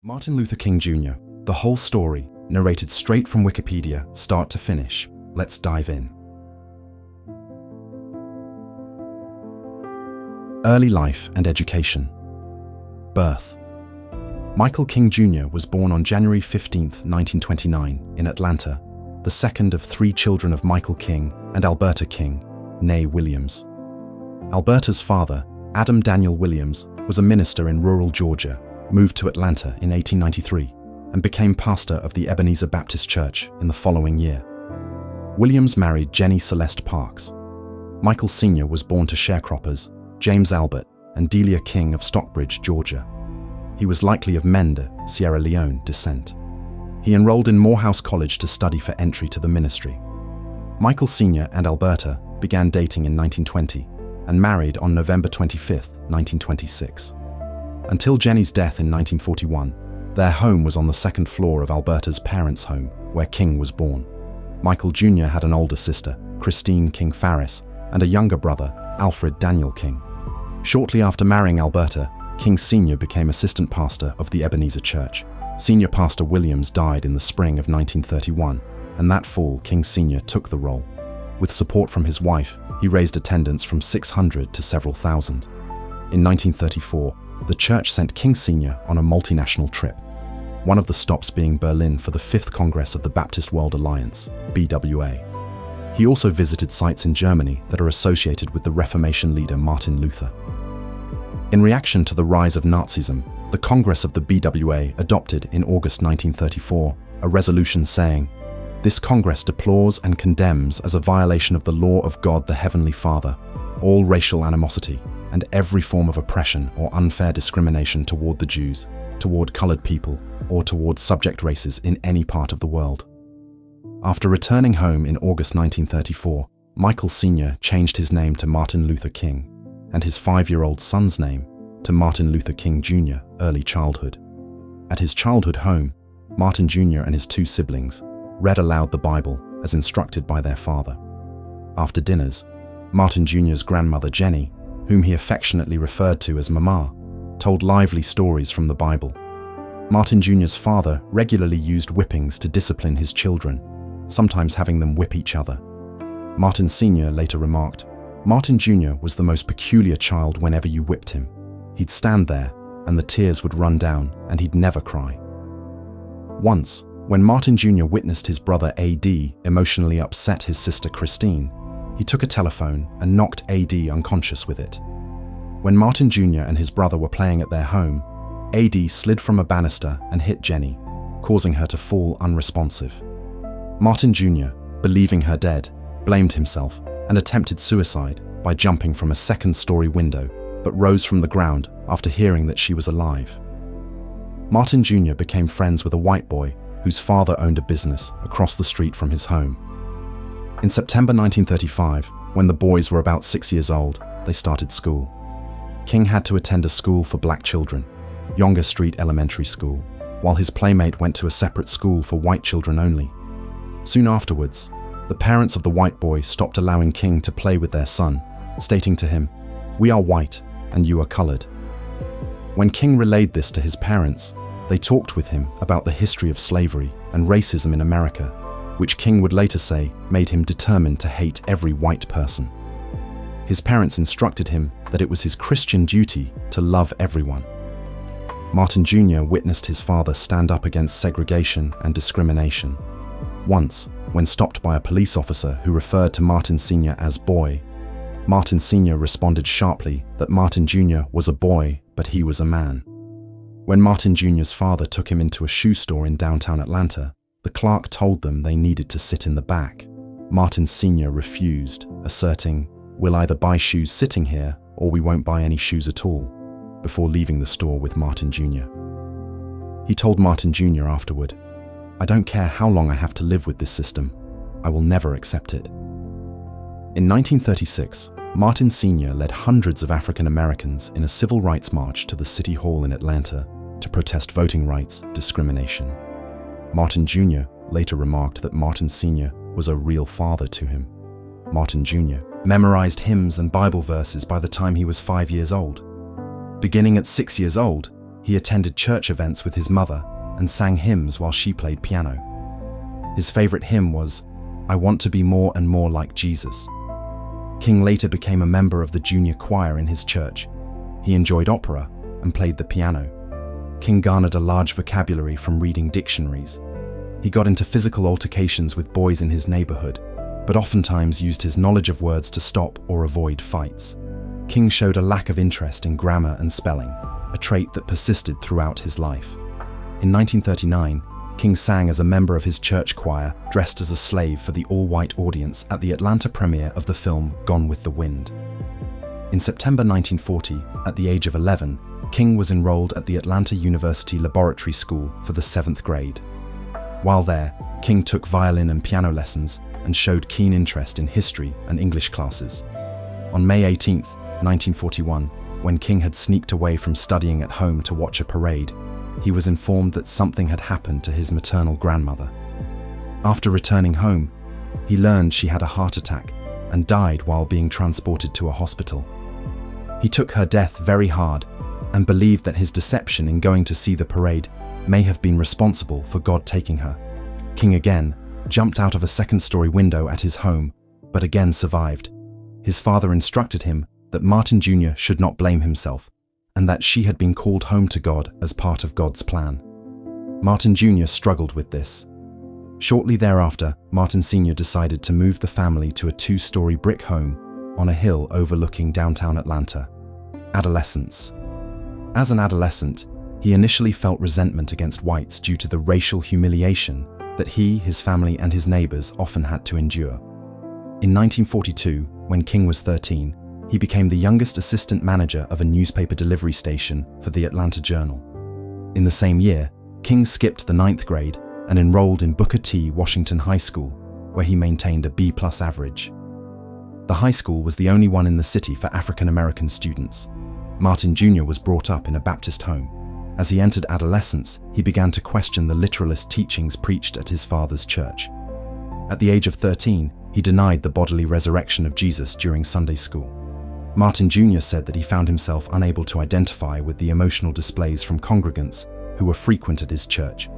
Martin Luther King Jr., the whole story, narrated straight from Wikipedia, start to finish. Let's dive in. Early life and education. Birth. Michael King Jr. was born on January 15, 1929, in Atlanta, the second of three children of Michael King and Alberta King, née Williams. Alberta's father, Adam Daniel Williams, was a minister in rural Georgia, moved to Atlanta in 1893, and became pastor of the Ebenezer Baptist Church in the following year. Williams married Jenny Celeste Parks. Michael Sr. was born to sharecroppers James Albert and Delia King of Stockbridge, Georgia. He was likely of Mende, Sierra Leone, descent. He enrolled in Morehouse College to study for entry to the ministry. Michael Sr. and Alberta began dating in 1920 and married on November 25, 1926. Until Jenny's death in 1941, their home was on the second floor of Alberta's parents' home, where King was born. Michael Jr. had an older sister, Christine King Farris, and a younger brother, Alfred Daniel King. Shortly after marrying Alberta, King Sr. became assistant pastor of the Ebenezer Church. Senior Pastor Williams died in the spring of 1931, and that fall King Sr. took the role. With support from his wife, he raised attendance from 600 to several thousand. In 1934, the church sent King Sr. on a multinational trip, one of the stops being Berlin for the 5th Congress of the Baptist World Alliance, BWA. He also visited sites in Germany that are associated with the Reformation leader Martin Luther. In reaction to the rise of Nazism, the Congress of the BWA adopted in August 1934 a resolution saying, "This Congress deplores and condemns as a violation of the law of God the Heavenly Father all racial animosity and every form of oppression or unfair discrimination toward the Jews, toward colored people, or toward subject races in any part of the world." After returning home in August 1934, Michael Sr. changed his name to Martin Luther King and his 5-year-old son's name to Martin Luther King Jr. early childhood. At his childhood home, Martin Jr. and his 2 siblings read aloud the Bible as instructed by their father. After dinners, Martin Jr.'s grandmother Jenny, whom he affectionately referred to as Mama, told lively stories from the Bible. Martin Jr.'s father regularly used whippings to discipline his children, sometimes having them whip each other. Martin Sr. later remarked, "Martin Jr. was the most peculiar child whenever you whipped him. He'd stand there, and the tears would run down, and he'd never cry." Once, when Martin Jr. witnessed his brother A.D. emotionally upset his sister Christine, he took a telephone and knocked A.D. unconscious with it. When Martin Jr. and his brother were playing at their home, A.D. slid from a banister and hit Jenny, causing her to fall unresponsive. Martin Jr., believing her dead, blamed himself and attempted suicide by jumping from a second-story window, but rose from the ground after hearing that she was alive. Martin Jr. became friends with a white boy whose father owned a business across the street from his home. In September 1935, when the boys were about 6 years old, they started school. King had to attend a school for black children, Younger Street Elementary School, while his playmate went to a separate school for white children only. Soon afterwards, the parents of the white boy stopped allowing King to play with their son, stating to him, "We are white and you are colored." When King relayed this to his parents, they talked with him about the history of slavery and racism in America, which King would later say made him determined to hate every white person. His parents instructed him that it was his Christian duty to love everyone. Martin Jr. witnessed his father stand up against segregation and discrimination. Once, when stopped by a police officer who referred to Martin Sr. as boy, Martin Sr. responded sharply that Martin Jr. was a boy, but he was a man. When Martin Jr.'s father took him into a shoe store in downtown Atlanta, the clerk told them they needed to sit in the back. Martin Sr. refused, asserting, "We'll either buy shoes sitting here, or we won't buy any shoes at all," before leaving the store with Martin Jr. He told Martin Jr. afterward, "I don't care how long I have to live with this system. I will never accept it." In 1936, Martin Sr. led hundreds of African Americans in a civil rights march to the City Hall in Atlanta to protest voting rights discrimination. Martin Jr. later remarked that Martin Sr. was a real father to him. Martin Jr. memorized hymns and Bible verses by the time he was 5 years old. Beginning at 6 years old, he attended church events with his mother and sang hymns while she played piano. His favorite hymn was, "I Want to Be More and More Like Jesus." King later became a member of the junior choir in his church. He enjoyed opera and played the piano. King garnered a large vocabulary from reading dictionaries. He got into physical altercations with boys in his neighborhood, but oftentimes used his knowledge of words to stop or avoid fights. King showed a lack of interest in grammar and spelling, a trait that persisted throughout his life. In 1939, King sang as a member of his church choir dressed as a slave for the all-white audience at the Atlanta premiere of the film Gone with the Wind. In September 1940, at the age of 11, King was enrolled at the Atlanta University Laboratory School for the 7th grade. While there, King took violin and piano lessons and showed keen interest in history and English classes. On May 18, 1941, when King had sneaked away from studying at home to watch a parade, he was informed that something had happened to his maternal grandmother. After returning home, he learned she had a heart attack and died while being transported to a hospital. He took her death very hard and believed that his deception in going to see the parade may have been responsible for God taking her. King again jumped out of a second-story window at his home, but again survived. His father instructed him that Martin Jr. should not blame himself, and that she had been called home to God as part of God's plan. Martin Jr. struggled with this. Shortly thereafter, Martin Sr. decided to move the family to a 2-story brick home on a hill overlooking downtown Atlanta. Adolescence. As an adolescent, he initially felt resentment against whites due to the racial humiliation that he, his family, and his neighbors often had to endure. In 1942, when King was 13, he became the youngest assistant manager of a newspaper delivery station for the Atlanta Journal. In the same year, King skipped the 9th grade and enrolled in Booker T. Washington High School, where he maintained a B+ average. The high school was the only one in the city for African American students. Martin Jr. was brought up in a Baptist home. As he entered adolescence, he began to question the literalist teachings preached at his father's church. At the age of 13, he denied the bodily resurrection of Jesus during Sunday school. Martin Jr. said that he found himself unable to identify with the emotional displays from congregants who were frequent at his church.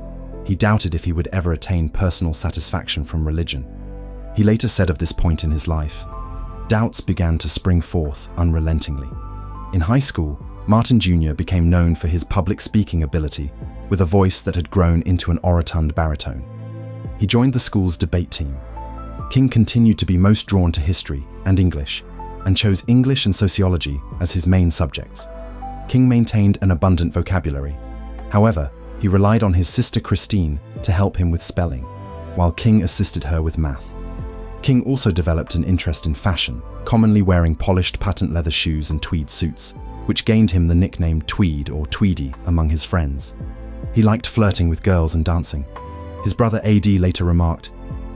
He doubted if he would ever attain personal satisfaction from religion. He later said of this point in his life, "Doubts began to spring forth unrelentingly." In high school, Martin Jr. became known for his public speaking ability, with a voice that had grown into an orotund baritone. He joined the school's debate team. King continued to be most drawn to history and English, and chose English and sociology as his main subjects. King maintained an abundant vocabulary. However, he relied on his sister Christine to help him with spelling, while King assisted her with math. King also developed an interest in fashion, commonly wearing polished patent leather shoes and tweed suits, which gained him the nickname Tweed or Tweedy among his friends. He liked flirting with girls and dancing. His brother AD later remarked,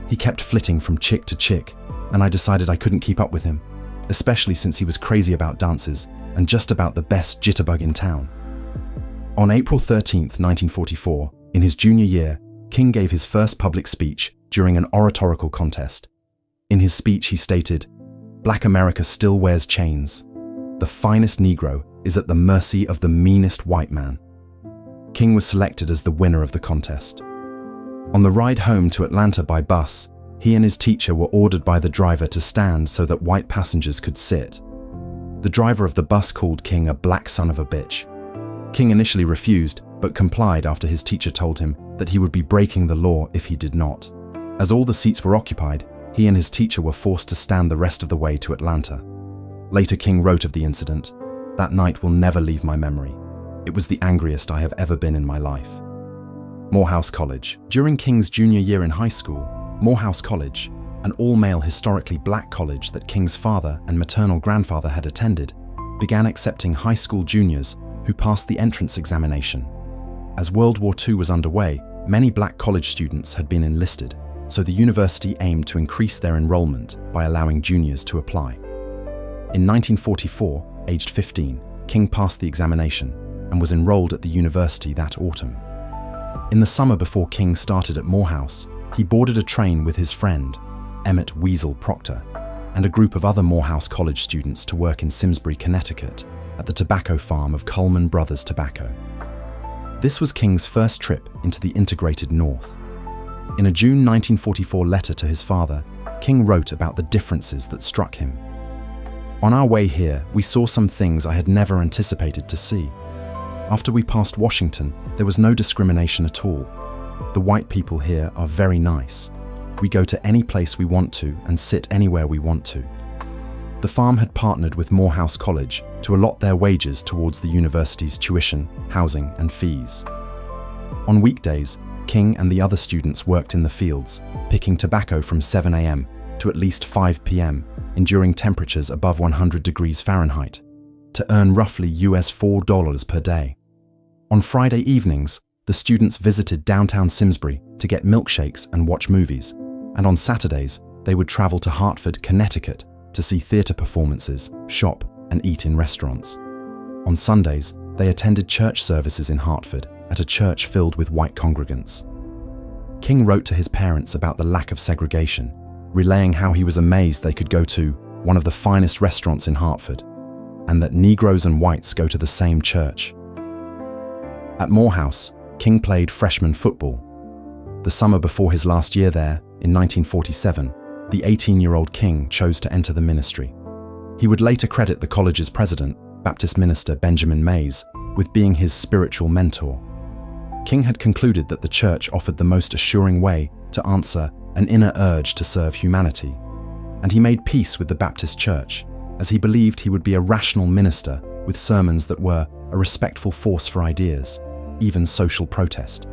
"He kept flitting from chick to chick, and I decided I couldn't keep up with him, especially since he was crazy about dances and just about the best jitterbug in town." On April 13, 1944, in his junior year, King gave his first public speech during an oratorical contest. In his speech, he stated, "Black America still wears chains. The finest Negro is at the mercy of the meanest white man." King was selected as the winner of the contest. On the ride home to Atlanta by bus, he and his teacher were ordered by the driver to stand so that white passengers could sit. The driver of the bus called King a black son of a bitch. King initially refused, but complied after his teacher told him that he would be breaking the law if he did not. As all the seats were occupied, he and his teacher were forced to stand the rest of the way to Atlanta. Later, King wrote of the incident, "That night will never leave my memory. It was the angriest I have ever been in my life." Morehouse College. During King's junior year in high school, Morehouse College, an all-male historically black college that King's father and maternal grandfather had attended, began accepting high school juniors who passed the entrance examination. As World War II was underway, many black college students had been enlisted, so the university aimed to increase their enrollment by allowing juniors to apply. In 1944, aged 15, King passed the examination and was enrolled at the university that autumn. In the summer before King started at Morehouse, he boarded a train with his friend, Emmett Weasel Proctor, and a group of other Morehouse College students to work in Simsbury, Connecticut, at the tobacco farm of Coleman Brothers Tobacco. This was King's first trip into the integrated North. In a June 1944 letter to his father, King wrote about the differences that struck him. "On our way here, we saw some things I had never anticipated to see. After we passed Washington, there was no discrimination at all. The white people here are very nice. We go to any place we want to and sit anywhere we want to." The farm had partnered with Morehouse College to allot their wages towards the university's tuition, housing, and fees. On weekdays, King and the other students worked in the fields, picking tobacco from 7 a.m. to at least 5 p.m., enduring temperatures above 100 degrees Fahrenheit, to earn roughly US $4 per day. On Friday evenings, the students visited downtown Simsbury to get milkshakes and watch movies, and on Saturdays, they would travel to Hartford, Connecticut to see theater performances, shop, and eat in restaurants. On Sundays, they attended church services in Hartford at a church filled with white congregants. King wrote to his parents about the lack of segregation, relaying how he was amazed they could go to one of the finest restaurants in Hartford, and that Negroes and whites go to the same church. At Morehouse, King played freshman football. The summer before his last year there, in 1947, the 18-year-old King chose to enter the ministry. He would later credit the college's president, Baptist minister Benjamin Mays, with being his spiritual mentor. King had concluded that the church offered the most assuring way to answer an inner urge to serve humanity, and he made peace with the Baptist church, as he believed he would be a rational minister with sermons that were a respectful force for ideas, even social protest.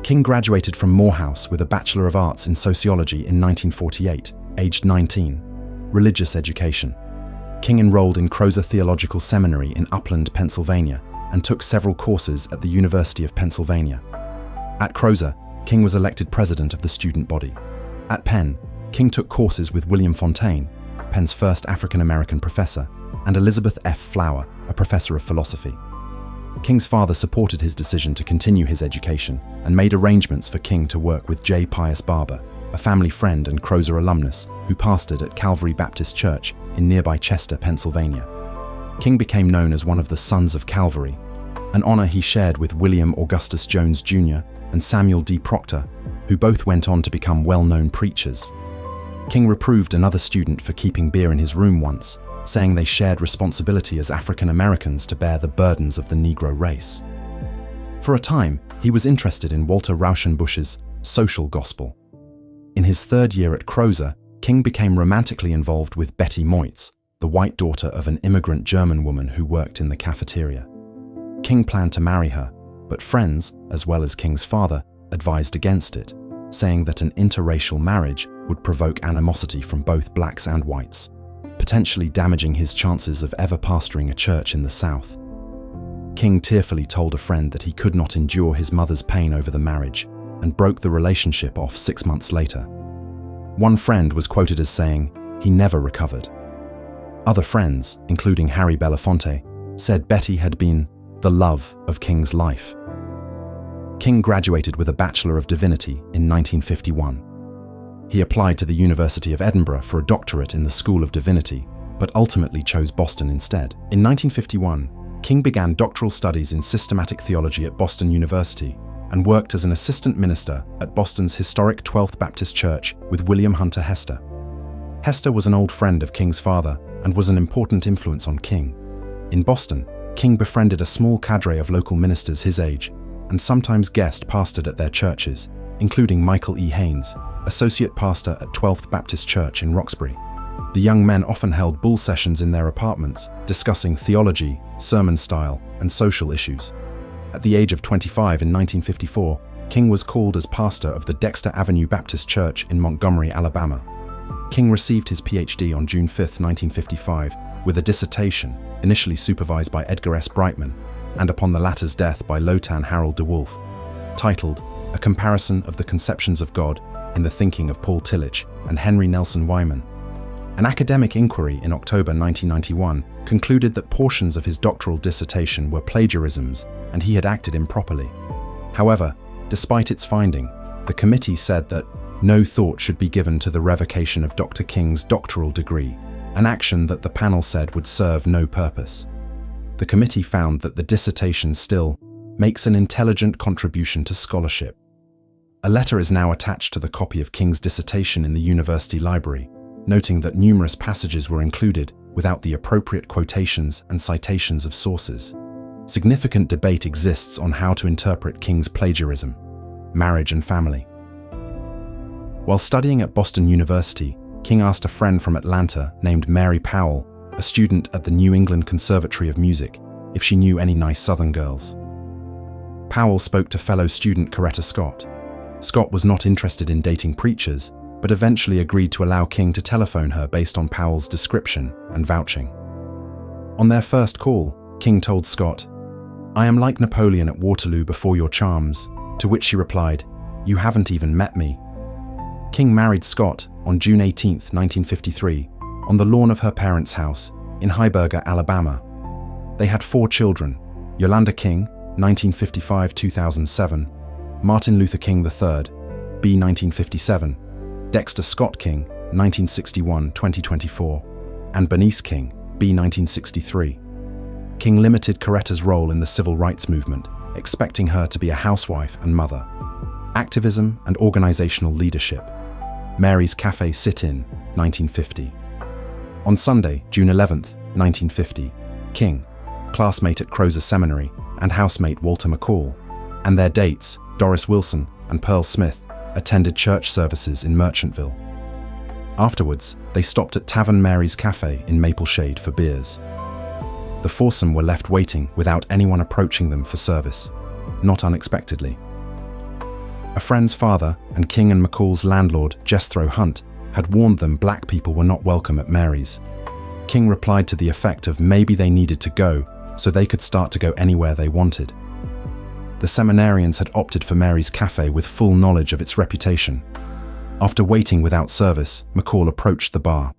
King graduated from Morehouse with a Bachelor of Arts in Sociology in 1948, aged 19, religious education. King enrolled in Crozer Theological Seminary in Upland, Pennsylvania, and took several courses at the University of Pennsylvania. At Crozer, King was elected president of the student body. At Penn, King took courses with William Fontaine, Penn's first African-American professor, and Elizabeth F. Flower, a professor of philosophy. King's father supported his decision to continue his education and made arrangements for King to work with J. Pius Barber, a family friend and Crozer alumnus who pastored at Calvary Baptist Church in nearby Chester, Pennsylvania. King became known as one of the Sons of Calvary, an honor he shared with William Augustus Jones Jr. and Samuel D. Proctor, who both went on to become well-known preachers. King reproved another student for keeping beer in his room once, saying they shared responsibility as African Americans to bear the burdens of the Negro race. For a time, he was interested in Walter Rauschenbusch's social gospel. In his third year at Crozer, King became romantically involved with Betty Moitz, the white daughter of an immigrant German woman who worked in the cafeteria. King planned to marry her, but friends, as well as King's father, advised against it, saying that an interracial marriage would provoke animosity from both blacks and whites, potentially damaging his chances of ever pastoring a church in the South. King tearfully told a friend that he could not endure his mother's pain over the marriage and broke the relationship off 6 months later. One friend was quoted as saying, "He never recovered." Other friends, including Harry Belafonte, said Betty had been the love of King's life. King graduated with a Bachelor of Divinity in 1951. He applied to the University of Edinburgh for a doctorate in the School of Divinity, but ultimately chose Boston instead. In 1951, King began doctoral studies in systematic theology at Boston University and worked as an assistant minister at Boston's historic 12th Baptist Church with William Hunter Hester. Hester was an old friend of King's father and was an important influence on King. In Boston, King befriended a small cadre of local ministers his age and sometimes guest pastored at their churches, including Michael E. Haynes, associate pastor at 12th Baptist Church in Roxbury. The young men often held bull sessions in their apartments, discussing theology, sermon style, and social issues. At the age of 25 in 1954, King was called as pastor of the Dexter Avenue Baptist Church in Montgomery, Alabama. King received his PhD on June 5, 1955, with a dissertation, initially supervised by Edgar S. Brightman, and upon the latter's death by Lotan Harold DeWolf, titled A Comparison of the Conceptions of God in the Thinking of Paul Tillich and Henry Nelson Wyman. An academic inquiry in October 1991 concluded that portions of his doctoral dissertation were plagiarisms and he had acted improperly. However, despite its finding, the committee said that no thought should be given to the revocation of Dr. King's doctoral degree, an action that the panel said would serve no purpose. The committee found that the dissertation still makes an intelligent contribution to scholarship. A letter is now attached to the copy of King's dissertation in the university library, noting that numerous passages were included without the appropriate quotations and citations of sources. Significant debate exists on how to interpret King's plagiarism, marriage and family. While studying at Boston University, King asked a friend from Atlanta named Mary Powell, a student at the New England Conservatory of Music, if she knew any nice Southern girls. Powell spoke to fellow student Coretta Scott. Scott was not interested in dating preachers, but eventually agreed to allow King to telephone her based on Powell's description and vouching. On their first call, King told Scott, "I am like Napoleon at Waterloo before your charms," to which she replied, "You haven't even met me." King married Scott on June 18, 1953, on the lawn of her parents' house in Hyberger, Alabama. They had 4 children: Yolanda King, 1955-2007, Martin Luther King III, B. 1957, Dexter Scott King, 1961-2024, and Bernice King, B. 1963. King limited Coretta's role in the civil rights movement, expecting her to be a housewife and mother. Activism and organizational leadership. Mary's Cafe Sit-In, 1950. On Sunday, June 11, 1950, King, classmate at Crozer Seminary, and housemate Walter McCall, and their dates, Doris Wilson and Pearl Smith, attended church services in Merchantville. Afterwards, they stopped at Tavern Mary's Cafe in Maple Shade for beers. The foursome were left waiting without anyone approaching them for service, not unexpectedly. A friend's father and King and McCall's landlord, Jethro Hunt, had warned them black people were not welcome at Mary's. King replied to the effect of maybe they needed to go so they could start to go anywhere they wanted. The seminarians had opted for Mary's Cafe with full knowledge of its reputation. After waiting without service, McCall approached the bar.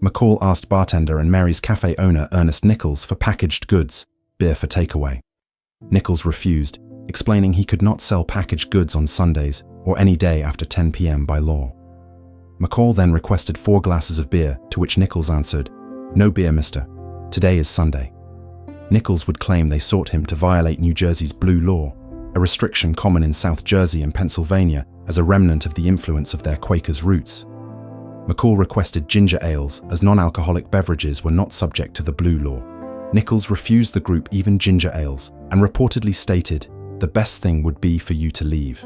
McCall asked bartender and Mary's Cafe owner Ernest Nichols for packaged goods, beer for takeaway. Nichols refused, explaining he could not sell packaged goods on Sundays or any day after 10 p.m. by law. McCall then requested 4 glasses of beer, to which Nichols answered, "No beer, mister. Today is Sunday." Nichols would claim they sought him to violate New Jersey's blue law, a restriction common in South Jersey and Pennsylvania as a remnant of the influence of their Quakers' roots. McCall requested ginger ales as non-alcoholic beverages were not subject to the blue law. Nichols refused the group even ginger ales and reportedly stated, "The best thing would be for you to leave."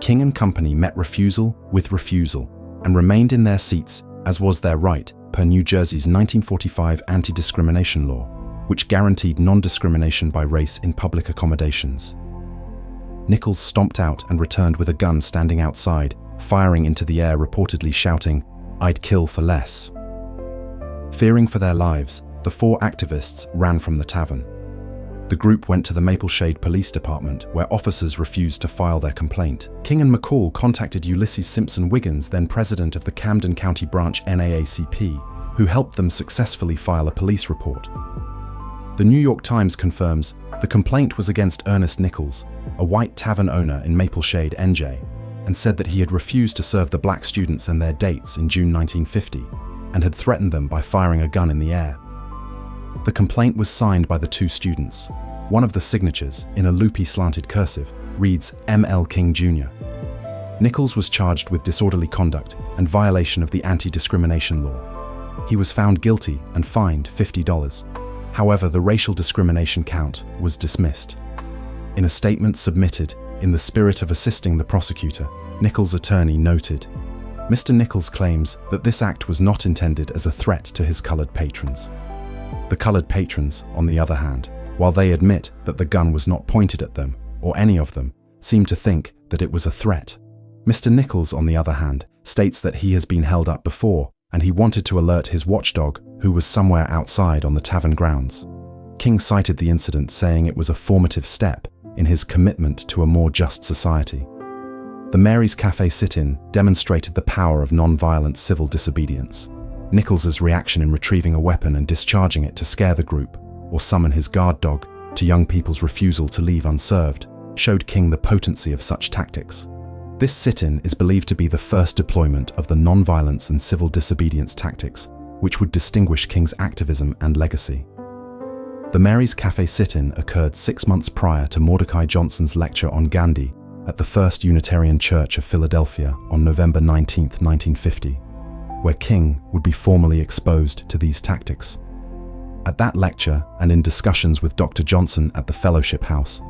King and company met refusal with refusal and remained in their seats, as was their right, per New Jersey's 1945 anti-discrimination law, which guaranteed non-discrimination by race in public accommodations. Nichols stomped out and returned with a gun standing outside, firing into the air, reportedly shouting, "I'd kill for less." Fearing for their lives, the 4 activists ran from the tavern. The group went to the Maple Shade Police Department, where officers refused to file their complaint. King and McCall contacted Ulysses Simpson Wiggins, then president of the Camden County branch NAACP, who helped them successfully file a police report. The New York Times confirms the complaint was against Ernest Nichols, a white tavern owner in Maple Shade, NJ, and said that he had refused to serve the black students and their dates in June 1950 and had threatened them by firing a gun in the air. The complaint was signed by the 2 students. One of the signatures, in a loopy slanted cursive, reads M.L. King Jr. Nichols was charged with disorderly conduct and violation of the anti-discrimination law. He was found guilty and fined $50. However, the racial discrimination count was dismissed. In a statement submitted, in the spirit of assisting the prosecutor, Nichols' attorney noted, "Mr. Nichols claims that this act was not intended as a threat to his colored patrons." The colored patrons, on the other hand, while they admit that the gun was not pointed at them, or any of them, seem to think that it was a threat. Mr. Nichols, on the other hand, states that he has been held up before and he wanted to alert his watchdog, who was somewhere outside on the tavern grounds. King cited the incident, saying it was a formative step in his commitment to a more just society. The Mary's Cafe sit-in demonstrated the power of non-violent civil disobedience. Nichols's reaction in retrieving a weapon and discharging it to scare the group, or summon his guard dog, to young people's refusal to leave unserved, showed King the potency of such tactics. This sit-in is believed to be the first deployment of the non-violence and civil disobedience tactics, which would distinguish King's activism and legacy. The Mary's Cafe sit-in occurred 6 months prior to Mordecai Johnson's lecture on Gandhi at the First Unitarian Church of Philadelphia on November 19, 1950, where King would be formally exposed to these tactics. At that lecture, and in discussions with Dr. Johnson at the Fellowship House,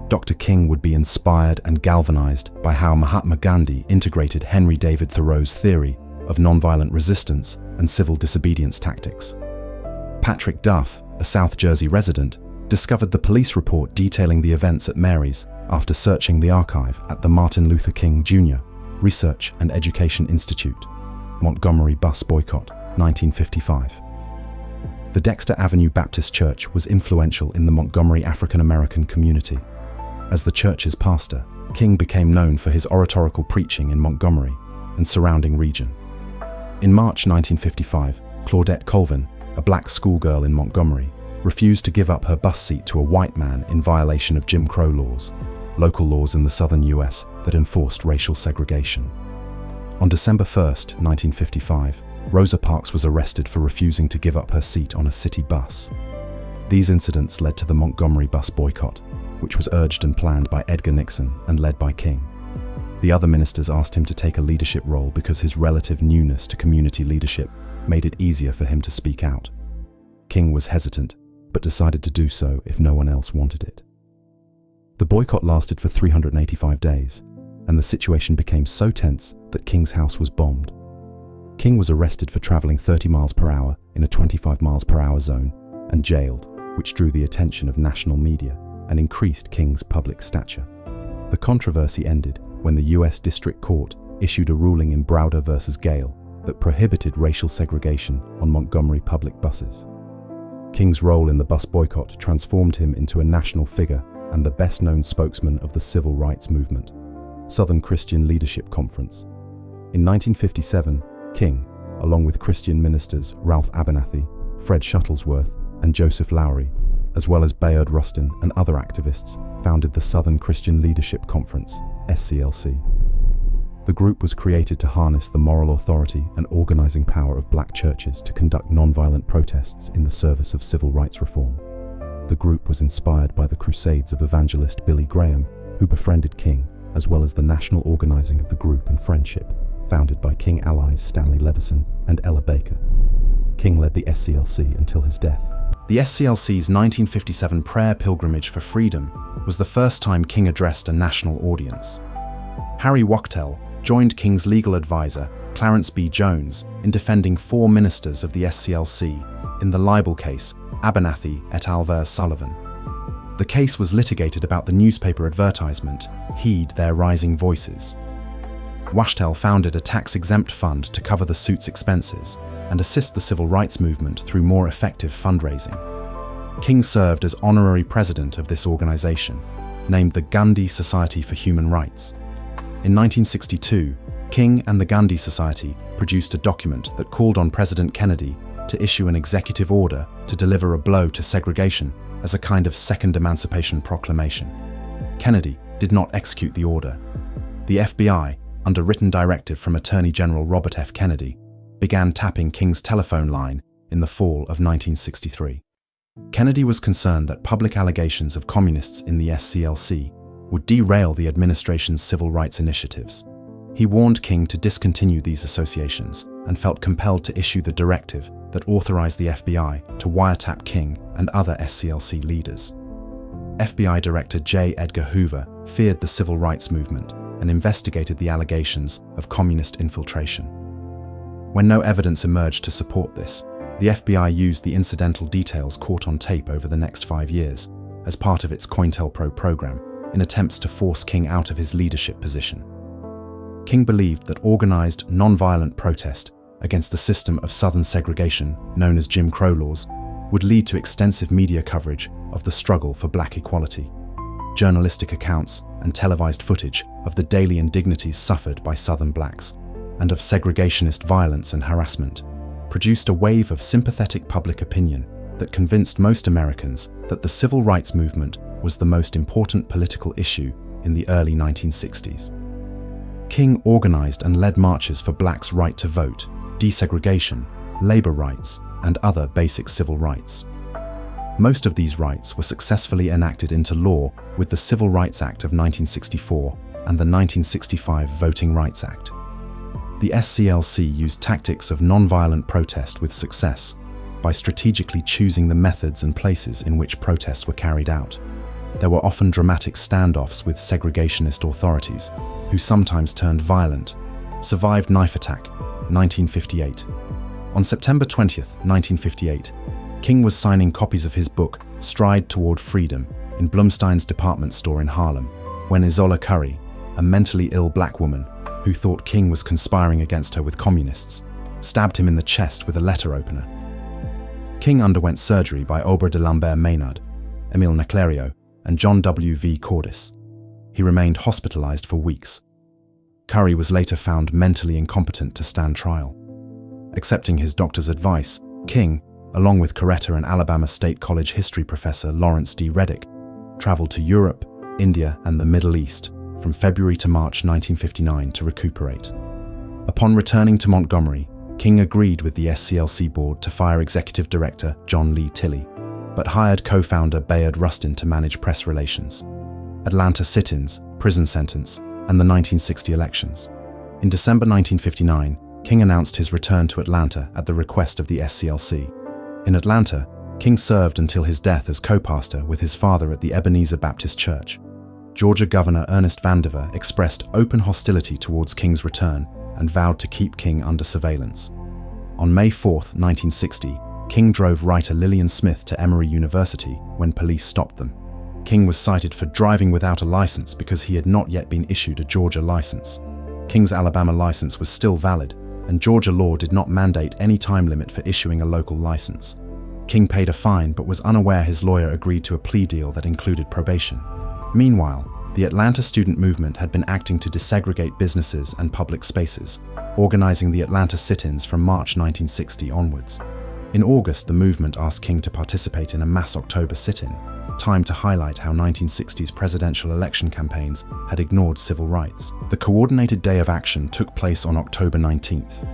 Dr. King would be inspired and galvanized by how Mahatma Gandhi integrated Henry David Thoreau's theory of nonviolent resistance and civil disobedience tactics. Patrick Duff, a South Jersey resident, discovered the police report detailing the events at Mary's after searching the archive at the Martin Luther King Jr. Research and Education Institute, Montgomery Bus Boycott, 1955. The Dexter Avenue Baptist Church was influential in the Montgomery African American community. As the church's pastor, King became known for his oratorical preaching in Montgomery and surrounding region. In March 1955, Claudette Colvin, a black schoolgirl in Montgomery, refused to give up her bus seat to a white man in violation of Jim Crow laws, local laws in the southern US that enforced racial segregation. On December 1, 1955, Rosa Parks was arrested for refusing to give up her seat on a city bus. These incidents led to the Montgomery bus boycott, which was urged and planned by Edgar Nixon and led by King. The other ministers asked him to take a leadership role because his relative newness to community leadership made it easier for him to speak out. King was hesitant, but decided to do so if no one else wanted it. The boycott lasted for 385 days, and the situation became so tense that King's house was bombed. King was arrested for traveling 30 miles per hour in a 25 miles per hour zone and jailed, which drew the attention of national media and increased King's public stature. The controversy ended when the US District Court issued a ruling in Browder v. Gale that prohibited racial segregation on Montgomery public buses. King's role in the bus boycott transformed him into a national figure and the best-known spokesman of the civil rights movement, Southern Christian Leadership Conference. In 1957, King, along with Christian ministers Ralph Abernathy, Fred Shuttlesworth, and Joseph Lowry, as well as Bayard Rustin and other activists, founded the Southern Christian Leadership Conference, SCLC. The group was created to harness the moral authority and organizing power of black churches to conduct nonviolent protests in the service of civil rights reform. The group was inspired by the crusades of evangelist Billy Graham, who befriended King, as well as the national organizing of the group and friendship, founded by King allies Stanley Levison and Ella Baker. King led the SCLC until his death. The SCLC's 1957 prayer pilgrimage for freedom was the first time King addressed a national audience. Harry Wachtel joined King's legal advisor, Clarence B. Jones, in defending 4 ministers of the SCLC in the libel case Abernathy et al. V. Sullivan. The case was litigated about the newspaper advertisement, "Heed Their Rising Voices." Wachtel founded a tax-exempt fund to cover the suit's expenses and assist the civil rights movement through more effective fundraising. King served as honorary president of this organization, named the Gandhi Society for Human Rights. In 1962, King and the Gandhi Society produced a document that called on President Kennedy to issue an executive order to deliver a blow to segregation as a kind of second emancipation proclamation. Kennedy did not execute the order. The FBI, under written directive from Attorney General Robert F. Kennedy, began tapping King's telephone line in the fall of 1963. Kennedy was concerned that public allegations of communists in the SCLC would derail the administration's civil rights initiatives. He warned King to discontinue these associations and felt compelled to issue the directive that authorized the FBI to wiretap King and other SCLC leaders. FBI Director J. Edgar Hoover feared the civil rights movement and investigated the allegations of communist infiltration. When no evidence emerged to support this, the FBI used the incidental details caught on tape over the next 5 years as part of its COINTELPRO program in attempts to force King out of his leadership position. King believed that organized, nonviolent protest against the system of Southern segregation, known as Jim Crow laws, would lead to extensive media coverage of the struggle for black equality. Journalistic accounts and televised footage of the daily indignities suffered by Southern blacks and of segregationist violence and harassment produced a wave of sympathetic public opinion that convinced most Americans that the civil rights movement was the most important political issue in the early 1960s. King organized and led marches for blacks' right to vote, desegregation, labor rights, and other basic civil rights. Most of these rights were successfully enacted into law with the Civil Rights Act of 1964 and the 1965 Voting Rights Act. The SCLC used tactics of nonviolent protest with success by strategically choosing the methods and places in which protests were carried out. There were often dramatic standoffs with segregationist authorities, who sometimes turned violent. Survived knife attack, 1958. On September 20, 1958, King was signing copies of his book, Stride Toward Freedom, in Blumstein's department store in Harlem, when Isola Curry, a mentally ill black woman who thought King was conspiring against her with communists, stabbed him in the chest with a letter opener. King underwent surgery by Aubrey de Lambert Maynard, Emile Neclario, and John W. V. Cordis. He remained hospitalized for weeks. Curry was later found mentally incompetent to stand trial. Accepting his doctor's advice, King, along with Coretta and Alabama State College history professor Lawrence D. Reddick, traveled to Europe, India, and the Middle East from February to March 1959 to recuperate. Upon returning to Montgomery, King agreed with the SCLC board to fire executive director John Lee Tilley, but hired co-founder Bayard Rustin to manage press relations. Atlanta sit-ins, prison sentence, and the 1960 elections. In December 1959, King announced his return to Atlanta at the request of the SCLC. In Atlanta, King served until his death as co-pastor with his father at the Ebenezer Baptist Church. Georgia Governor Ernest Vandiver expressed open hostility towards King's return and vowed to keep King under surveillance. On May 4, 1960, King drove writer Lillian Smith to Emory University when police stopped them. King was cited for driving without a license because he had not yet been issued a Georgia license. King's Alabama license was still valid, and Georgia law did not mandate any time limit for issuing a local license. King paid a fine but was unaware his lawyer agreed to a plea deal that included probation. Meanwhile, the Atlanta student movement had been acting to desegregate businesses and public spaces, organizing the Atlanta sit-ins from March 1960 onwards. In August, the movement asked King to participate in a mass October sit-in, timed to highlight how 1960s presidential election campaigns had ignored civil rights. The coordinated day of action took place on October 19th.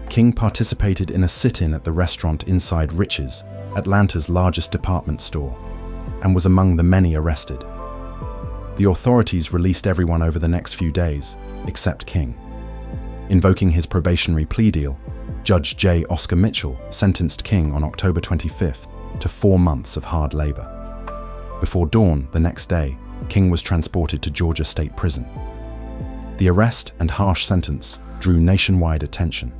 King participated in a sit-in at the restaurant Inside Riches, Atlanta's largest department store, and was among the many arrested. The authorities released everyone over the next few days, except King. Invoking his probationary plea deal, Judge J. Oscar Mitchell sentenced King on October 25th to 4 months of hard labor. Before dawn the next day, King was transported to Georgia State Prison. The arrest and harsh sentence drew nationwide attention.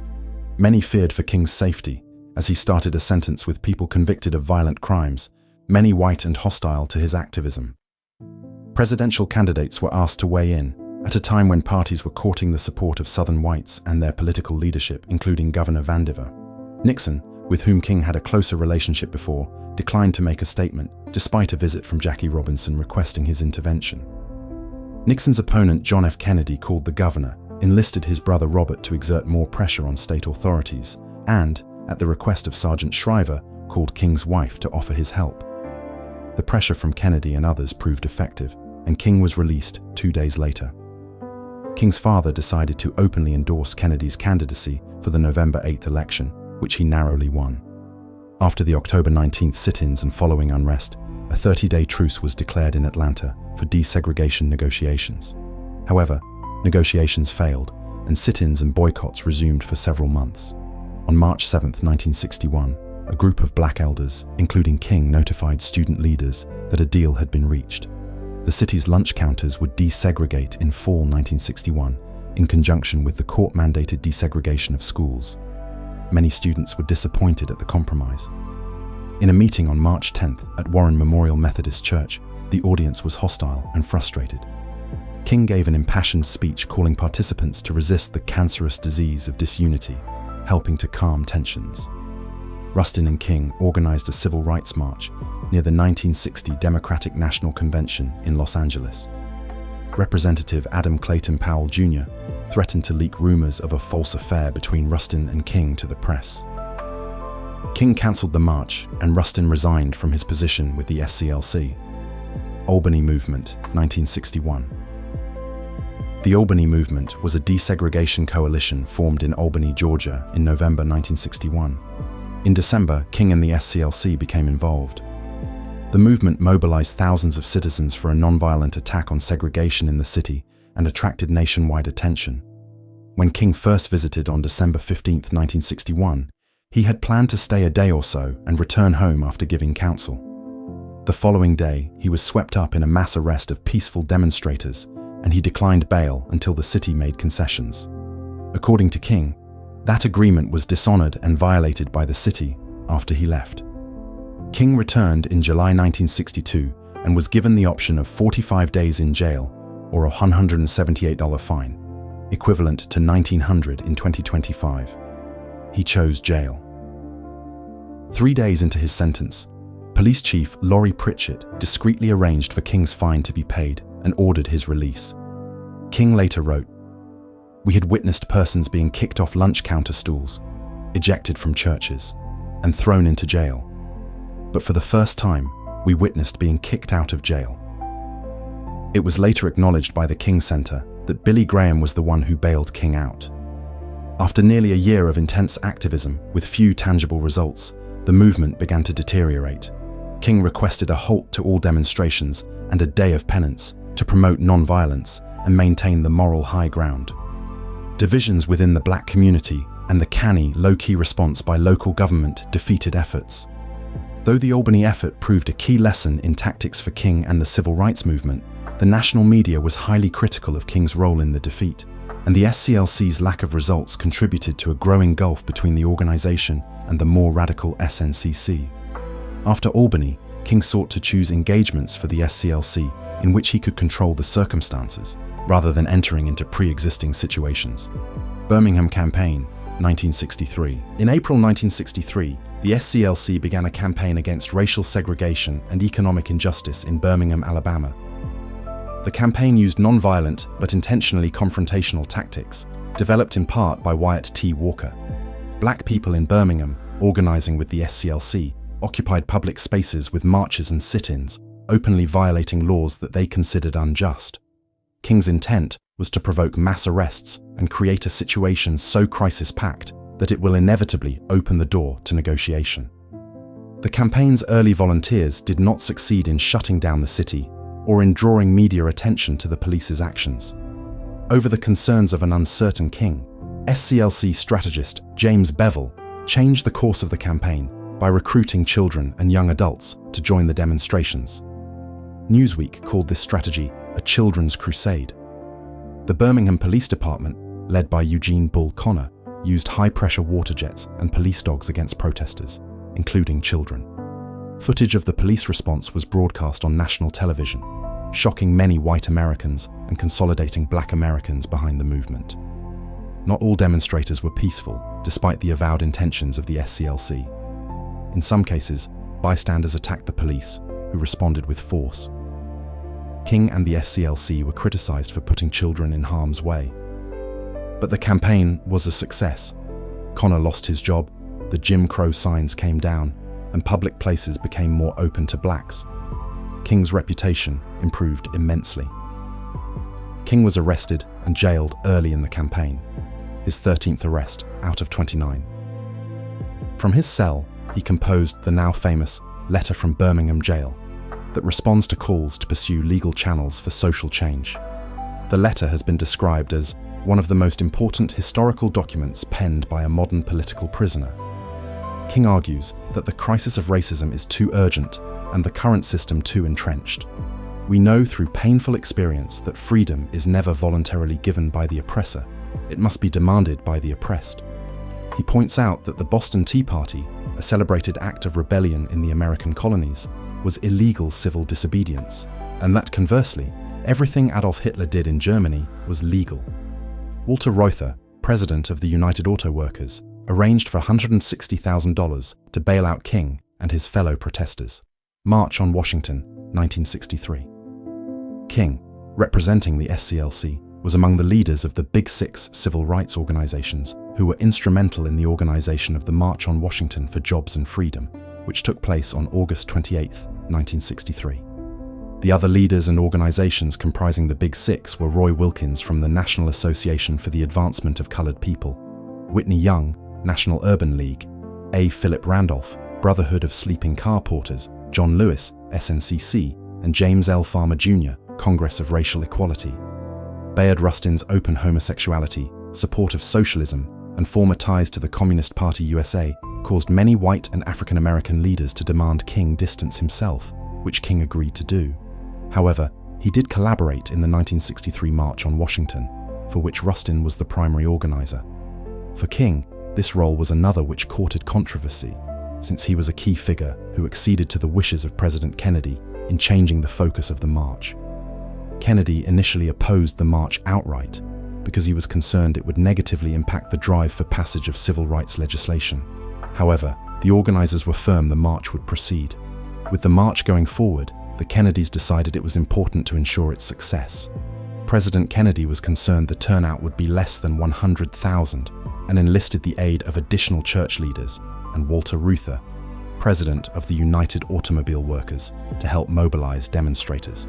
Many feared for King's safety, as he started a sentence with people convicted of violent crimes, many white and hostile to his activism. Presidential candidates were asked to weigh in, at a time when parties were courting the support of Southern whites and their political leadership, including Governor Vandiver. Nixon, with whom King had a closer relationship before, declined to make a statement, despite a visit from Jackie Robinson requesting his intervention. Nixon's opponent John F. Kennedy called the governor, enlisted his brother Robert to exert more pressure on state authorities, and, at the request of Sergeant Shriver, called King's wife to offer his help. The pressure from Kennedy and others proved effective, and King was released 2 days later. King's father decided to openly endorse Kennedy's candidacy for the November 8th election, which he narrowly won. After the October 19th sit-ins and following unrest, a 30-day truce was declared in Atlanta for desegregation negotiations. However, negotiations failed, and sit-ins and boycotts resumed for several months. On March 7, 1961, a group of black elders, including King, notified student leaders that a deal had been reached. The city's lunch counters would desegregate in fall 1961, in conjunction with the court-mandated desegregation of schools. Many students were disappointed at the compromise. In a meeting on March 10th at Warren Memorial Methodist Church, the audience was hostile and frustrated. King gave an impassioned speech calling participants to resist the cancerous disease of disunity, helping to calm tensions. Rustin and King organized a civil rights march near the 1960 Democratic National Convention in Los Angeles. Representative Adam Clayton Powell Jr. threatened to leak rumors of a false affair between Rustin and King to the press. King canceled the march, and Rustin resigned from his position with the SCLC. Albany Movement, 1961. The Albany Movement was a desegregation coalition formed in Albany, Georgia in November 1961. In December, King and the SCLC became involved. The movement mobilized thousands of citizens for a nonviolent attack on segregation in the city and attracted nationwide attention. When King first visited on December 15, 1961, he had planned to stay a day or so and return home after giving counsel. The following day, he was swept up in a mass arrest of peaceful demonstrators, and he declined bail until the city made concessions. According to King, that agreement was dishonored and violated by the city after he left. King returned in July 1962 and was given the option of 45 days in jail or a $178 fine, equivalent to $1,900 in 2025. He chose jail. 3 days into his sentence, Police Chief Laurie Pritchett discreetly arranged for King's fine to be paid and ordered his release. King later wrote, "We had witnessed persons being kicked off lunch counter stools, ejected from churches, and thrown into jail. But for the first time, we witnessed being kicked out of jail." It was later acknowledged by the King Center that Billy Graham was the one who bailed King out. After nearly a year of intense activism with few tangible results, the movement began to deteriorate. King requested a halt to all demonstrations and a day of penance to promote nonviolence and maintain the moral high ground. Divisions within the black community and the canny, low-key response by local government defeated efforts. Though the Albany effort proved a key lesson in tactics for King and the civil rights movement, the national media was highly critical of King's role in the defeat, and the SCLC's lack of results contributed to a growing gulf between the organization and the more radical SNCC. After Albany, King sought to choose engagements for the SCLC in which he could control the circumstances, rather than entering into pre-existing situations. Birmingham Campaign, 1963. In April 1963, the SCLC began a campaign against racial segregation and economic injustice in Birmingham, Alabama. The campaign used nonviolent but intentionally confrontational tactics, developed in part by Wyatt T. Walker. Black people in Birmingham, organizing with the SCLC, occupied public spaces with marches and sit-ins, openly violating laws that they considered unjust. King's intent was to provoke mass arrests and create a situation so crisis-packed that it will inevitably open the door to negotiation. The campaign's early volunteers did not succeed in shutting down the city or in drawing media attention to the police's actions. Over the concerns of an uncertain King, SCLC strategist James Bevel changed the course of the campaign by recruiting children and young adults to join the demonstrations. Newsweek called this strategy a children's crusade. The Birmingham Police Department, led by Eugene Bull Connor, used high-pressure water jets and police dogs against protesters, including children. Footage of the police response was broadcast on national television, shocking many white Americans and consolidating black Americans behind the movement. Not all demonstrators were peaceful, despite the avowed intentions of the SCLC. In some cases, bystanders attacked the police, who responded with force. King and the SCLC were criticized for putting children in harm's way. But the campaign was a success. Connor lost his job, the Jim Crow signs came down, and public places became more open to blacks. King's reputation improved immensely. King was arrested and jailed early in the campaign, his 13th arrest out of 29. From his cell, he composed the now famous Letter from Birmingham Jail that responds to calls to pursue legal channels for social change. The letter has been described as one of the most important historical documents penned by a modern political prisoner. King argues that the crisis of racism is too urgent and the current system too entrenched. We know through painful experience that freedom is never voluntarily given by the oppressor. It must be demanded by the oppressed. He points out that the Boston Tea Party, a celebrated act of rebellion in the American colonies, was illegal civil disobedience, and that conversely, everything Adolf Hitler did in Germany was legal. Walter Reuther, president of the United Auto Workers, arranged for $160,000 to bail out King and his fellow protesters. March on Washington, 1963. King, representing the SCLC, was among the leaders of the Big Six civil rights organizations who were instrumental in the organization of the March on Washington for Jobs and Freedom, which took place on August 28, 1963. The other leaders and organizations comprising the Big Six were Roy Wilkins from the National Association for the Advancement of Colored People, Whitney Young, National Urban League, A. Philip Randolph, Brotherhood of Sleeping Car Porters, John Lewis, SNCC, and James L. Farmer Jr., Congress of Racial Equality. Bayard Rustin's open homosexuality, support of socialism, and former ties to the Communist Party USA caused many white and African American leaders to demand King distance himself, which King agreed to do. However, he did collaborate in the 1963 March on Washington, for which Rustin was the primary organizer. For King, this role was another which courted controversy, since he was a key figure who acceded to the wishes of President Kennedy in changing the focus of the march. Kennedy initially opposed the march outright because he was concerned it would negatively impact the drive for passage of civil rights legislation. However, the organizers were firm the march would proceed. With the march going forward, the Kennedys decided it was important to ensure its success. President Kennedy was concerned the turnout would be less than 100,000 and enlisted the aid of additional church leaders and Walter Reuther, president of the United Automobile Workers, to help mobilize demonstrators.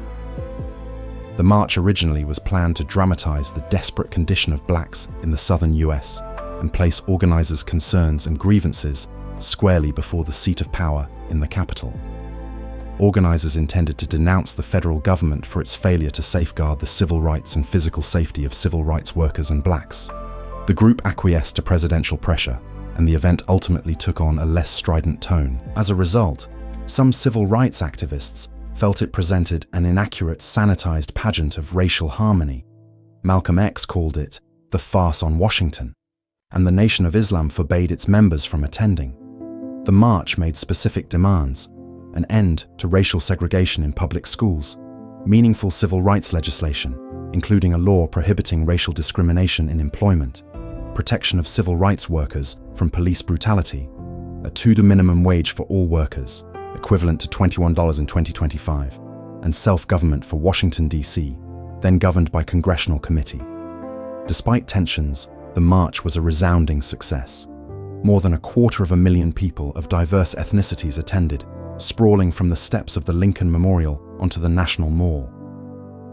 The march originally was planned to dramatize the desperate condition of blacks in the southern US and place organizers' concerns and grievances squarely before the seat of power in the Capitol. Organizers intended to denounce the federal government for its failure to safeguard the civil rights and physical safety of civil rights workers and blacks. The group acquiesced to presidential pressure, and the event ultimately took on a less strident tone. As a result, some civil rights activists felt it presented an inaccurate, sanitized pageant of racial harmony. Malcolm X called it the farce on Washington, and the Nation of Islam forbade its members from attending. The march made specific demands: an end to racial segregation in public schools, meaningful civil rights legislation, including a law prohibiting racial discrimination in employment, protection of civil rights workers from police brutality, a $2 minimum wage for all workers, equivalent to $21 in 2025, and self-government for Washington, D.C., then governed by congressional committee. Despite tensions, the march was a resounding success. More than 250,000 people of diverse ethnicities attended, sprawling from the steps of the Lincoln Memorial onto the National Mall.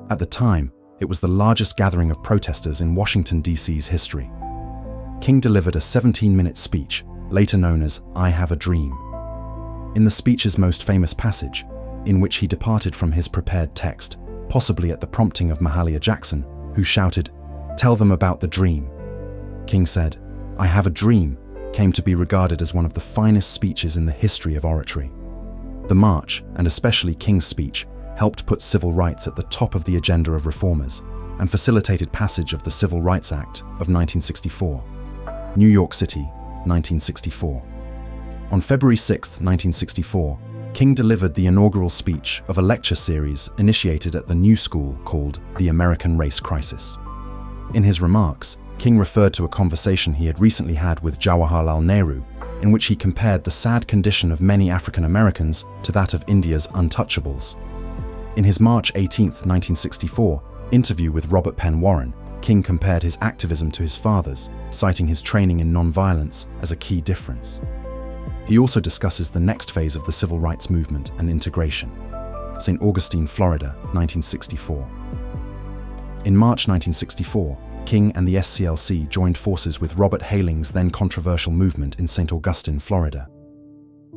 At the time, it was the largest gathering of protesters in Washington, D.C.'s history. King delivered a 17-minute speech, later known as "I Have a Dream." In the speech's most famous passage, in which he departed from his prepared text, possibly at the prompting of Mahalia Jackson, who shouted, "Tell them about the dream," King said, "I have a dream," came to be regarded as one of the finest speeches in the history of oratory. The march, and especially King's speech, helped put civil rights at the top of the agenda of reformers and facilitated passage of the Civil Rights Act of 1964. New York City, 1964. On February 6, 1964, King delivered the inaugural speech of a lecture series initiated at the new school called The American Race Crisis. In his remarks, King referred to a conversation he had recently had with Jawaharlal Nehru, in which he compared the sad condition of many African Americans to that of India's untouchables. In his March 18, 1964, interview with Robert Penn Warren, King compared his activism to his father's, citing his training in nonviolence as a key difference. He also discusses the next phase of the civil rights movement and integration. St. Augustine, Florida, 1964. In March 1964, King and the SCLC joined forces with Robert Haling's then controversial movement in St. Augustine, Florida.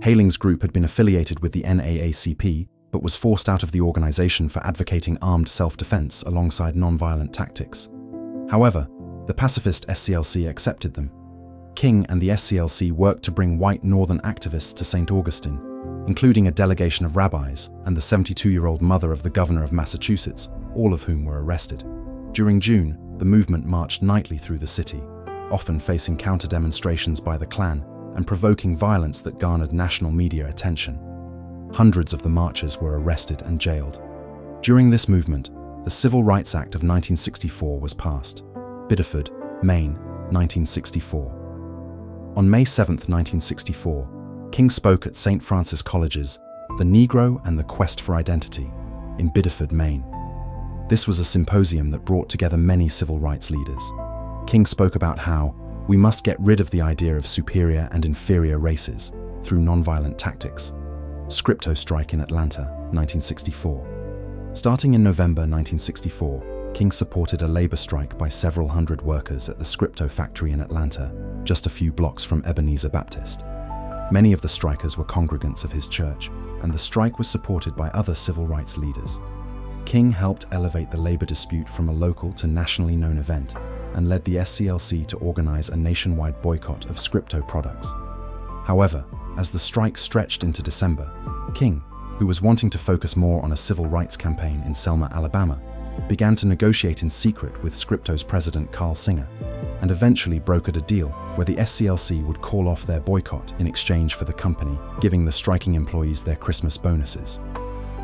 Haling's group had been affiliated with the NAACP, but was forced out of the organization for advocating armed self-defense alongside nonviolent tactics. However, the pacifist SCLC accepted them. King and the SCLC worked to bring white northern activists to St. Augustine, including a delegation of rabbis and the 72-year-old mother of the governor of Massachusetts, all of whom were arrested. During June, the movement marched nightly through the city, often facing counter-demonstrations by the Klan and provoking violence that garnered national media attention. Hundreds of the marchers were arrested and jailed. During this movement, the Civil Rights Act of 1964 was passed. Biddeford, Maine, 1964. On May 7, 1964, King spoke at St. Francis College's The Negro and the Quest for Identity in Biddeford, Maine. This was a symposium that brought together many civil rights leaders. King spoke about how we must get rid of the idea of superior and inferior races through nonviolent tactics. Scripto strike in Atlanta, 1964. Starting in November 1964, King supported a labor strike by several hundred workers at the Scripto factory in Atlanta, just a few blocks from Ebenezer Baptist. Many of the strikers were congregants of his church. and the strike was supported by other civil rights leaders. King helped elevate the labor dispute from a local to nationally known event and led the SCLC to organize a nationwide boycott of Scripto products. However, as the strike stretched into December, King, who was wanting to focus more on a civil rights campaign in Selma, Alabama, began to negotiate in secret with Scripto's president Carl Singer, and eventually brokered a deal where the SCLC would call off their boycott in exchange for the company giving the striking employees their Christmas bonuses.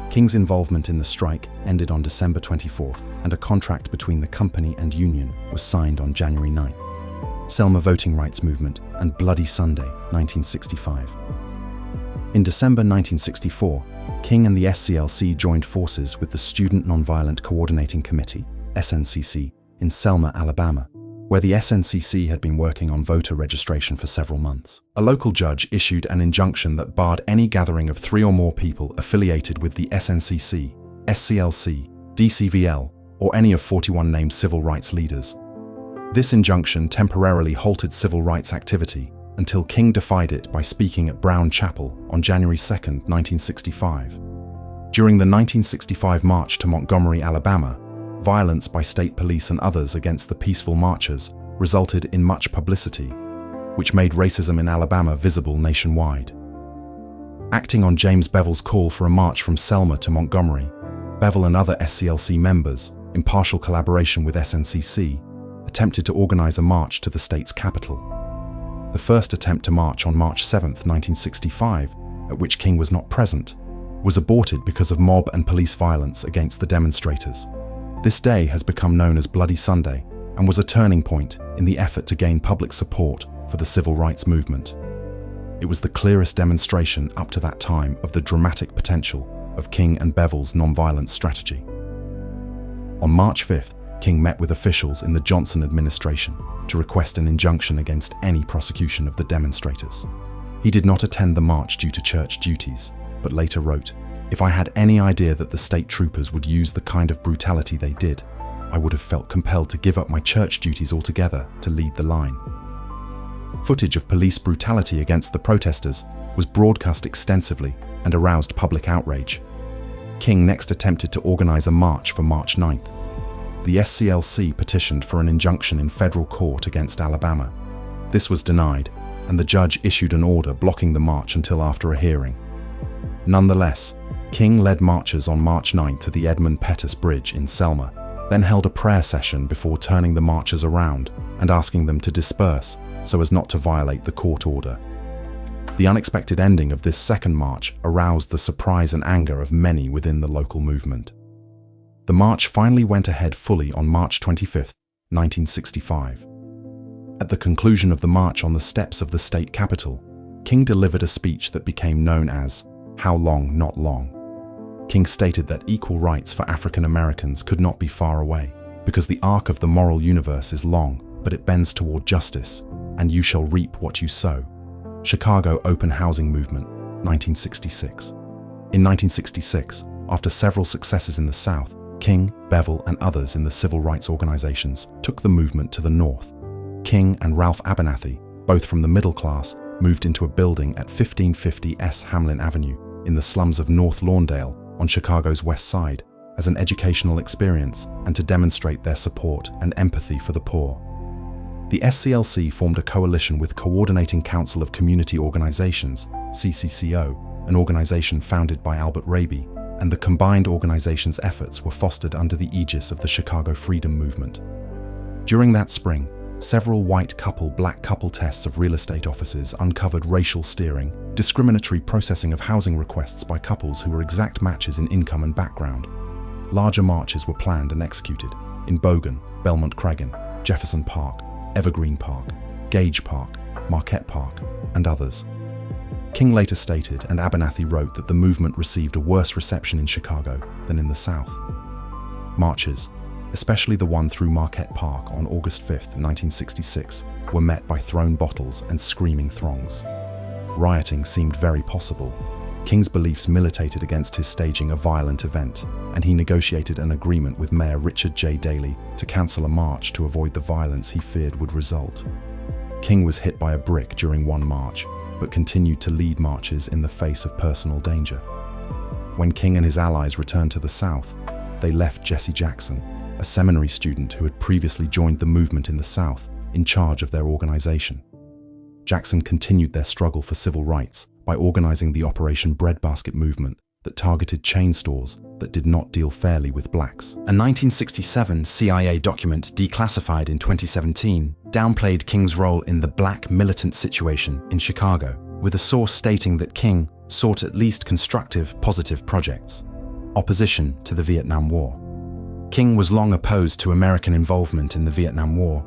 King's involvement in the strike ended on December 24th, and a contract between the company and union was signed on January 9th. Selma Voting Rights Movement and Bloody Sunday, 1965. In December 1964, King and the SCLC joined forces with the Student Nonviolent Coordinating Committee, SNCC, in Selma, Alabama, where the SNCC had been working on voter registration for several months. A local judge issued an injunction that barred any gathering of 3 or more people affiliated with the SNCC, SCLC, DCVL, or any of 41 named civil rights leaders. This injunction temporarily halted civil rights activity until King defied it by speaking at Brown Chapel on January 2, 1965. During the 1965 march to Montgomery, Alabama, violence by state police and others against the peaceful marchers resulted in much publicity, which made racism in Alabama visible nationwide. Acting on James Bevel's call for a march from Selma to Montgomery, Bevel and other SCLC members, in partial collaboration with SNCC, attempted to organize a march to the state's capital. The first attempt to march on March 7, 1965, at which King was not present, was aborted because of mob and police violence against the demonstrators. This day has become known as Bloody Sunday and was a turning point in the effort to gain public support for the civil rights movement. It was the clearest demonstration up to that time of the dramatic potential of King and Bevel's nonviolence strategy. On March 5th, King met with officials in the Johnson administration to request an injunction against any prosecution of the demonstrators. He did not attend the march due to church duties, but later wrote, "If I had any idea that the state troopers would use the kind of brutality they did, I would have felt compelled to give up my church duties altogether to lead the line." Footage of police brutality against the protesters was broadcast extensively and aroused public outrage. King next attempted to organize a march for March 9th. The SCLC petitioned for an injunction in federal court against Alabama. This was denied, and the judge issued an order blocking the march until after a hearing. Nonetheless, King led marchers on March 9th to the Edmund Pettus Bridge in Selma, then held a prayer session before turning the marchers around and asking them to disperse so as not to violate the court order. The unexpected ending of this second march aroused the surprise and anger of many within the local movement. The march finally went ahead fully on March 25, 1965. At the conclusion of the march on the steps of the state capitol, King delivered a speech that became known as "How Long, Not Long." King stated that equal rights for African Americans could not be far away, because the arc of the moral universe is long, but it bends toward justice, and you shall reap what you sow. Chicago Open Housing Movement, 1966. In 1966, after several successes in the South, King, Bevel, and others in the civil rights organizations took the movement to the north. King and Ralph Abernathy, both from the middle class, moved into a building at 1550 S. Hamlin Avenue in the slums of North Lawndale on Chicago's west side as an educational experience and to demonstrate their support and empathy for the poor. The SCLC formed a coalition with Coordinating Council of Community Organizations, CCCO, an organization founded by Albert Raby, and the combined organization's efforts were fostered under the aegis of the Chicago Freedom Movement. During that spring, several white couple, black couple tests of real estate offices uncovered racial steering, discriminatory processing of housing requests by couples who were exact matches in income and background. Larger marches were planned and executed in Bogan, Belmont Cragen, Jefferson Park, Evergreen Park, Gage Park, Marquette Park, and others. King later stated, and Abernathy wrote, that the movement received a worse reception in Chicago than in the South. Marches, especially the one through Marquette Park on August 5, 1966, were met by thrown bottles and screaming throngs. Rioting seemed very possible. King's beliefs militated against his staging a violent event, and he negotiated an agreement with Mayor Richard J. Daley to cancel a march to avoid the violence he feared would result. King was hit by a brick during one march, but continued to lead marches in the face of personal danger. When King and his allies returned to the South, they left Jesse Jackson, a seminary student who had previously joined the movement in the South, in charge of their organization. Jackson continued their struggle for civil rights by organizing the Operation Breadbasket movement that targeted chain stores that did not deal fairly with blacks. A 1967 CIA document declassified in 2017 downplayed King's role in the black militant situation in Chicago, with a source stating that King sought at least constructive, positive projects. Opposition to the Vietnam War. King was long opposed to American involvement in the Vietnam War,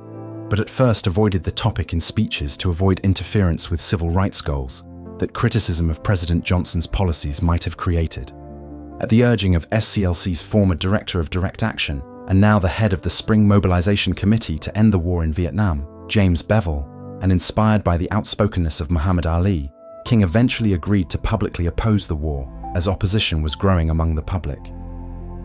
but at first avoided the topic in speeches to avoid interference with civil rights goals that criticism of President Johnson's policies might have created. At the urging of SCLC's former Director of Direct Action, and now the head of the Spring Mobilization Committee to End the War in Vietnam, James Bevel, and inspired by the outspokenness of Muhammad Ali, King eventually agreed to publicly oppose the war, as opposition was growing among the public.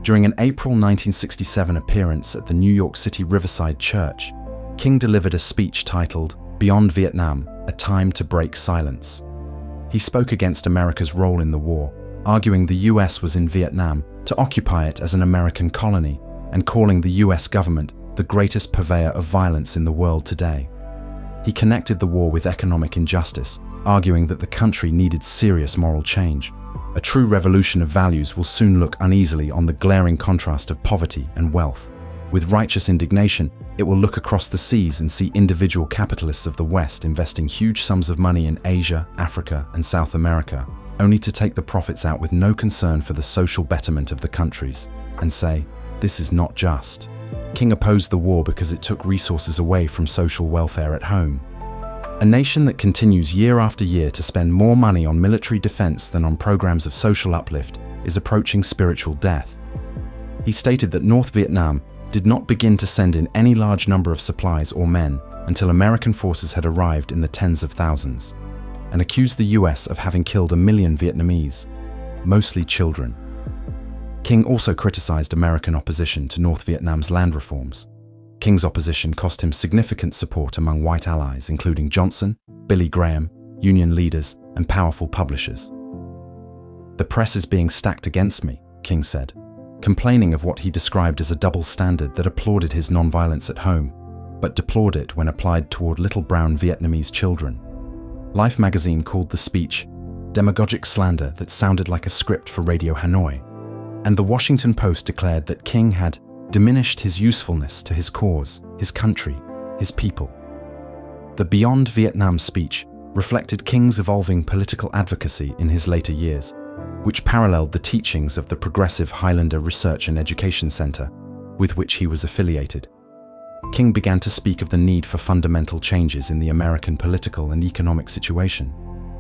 During an April 1967 appearance at the New York City Riverside Church, King delivered a speech titled "Beyond Vietnam, A Time to Break Silence." He spoke against America's role in the war, arguing the US was in Vietnam to occupy it as an American colony, and calling the US government the greatest purveyor of violence in the world today. He connected the war with economic injustice, arguing that the country needed serious moral change. A true revolution of values will soon look uneasily on the glaring contrast of poverty and wealth. With righteous indignation, it will look across the seas and see individual capitalists of the West investing huge sums of money in Asia, Africa, and South America, only to take the profits out with no concern for the social betterment of the countries, and say, "This is not just." King opposed the war because it took resources away from social welfare at home. A nation that continues year after year to spend more money on military defense than on programs of social uplift is approaching spiritual death. He stated that North Vietnam did not begin to send in any large number of supplies or men until American forces had arrived in the tens of thousands, and accused the US of having killed 1 million Vietnamese, mostly children. King also criticized American opposition to North Vietnam's land reforms. King's opposition cost him significant support among white allies, including Johnson, Billy Graham, union leaders, and powerful publishers. "The press is being stacked against me," King said, complaining of what he described as a double standard that applauded his nonviolence at home, but deplored it when applied toward little brown Vietnamese children. Life magazine called the speech demagogic slander that sounded like a script for Radio Hanoi, and the Washington Post declared that King had diminished his usefulness to his cause, his country, his people. The Beyond Vietnam speech reflected King's evolving political advocacy in his later years, which paralleled the teachings of the Progressive Highlander Research and Education Center, with which he was affiliated. King began to speak of the need for fundamental changes in the American political and economic situation,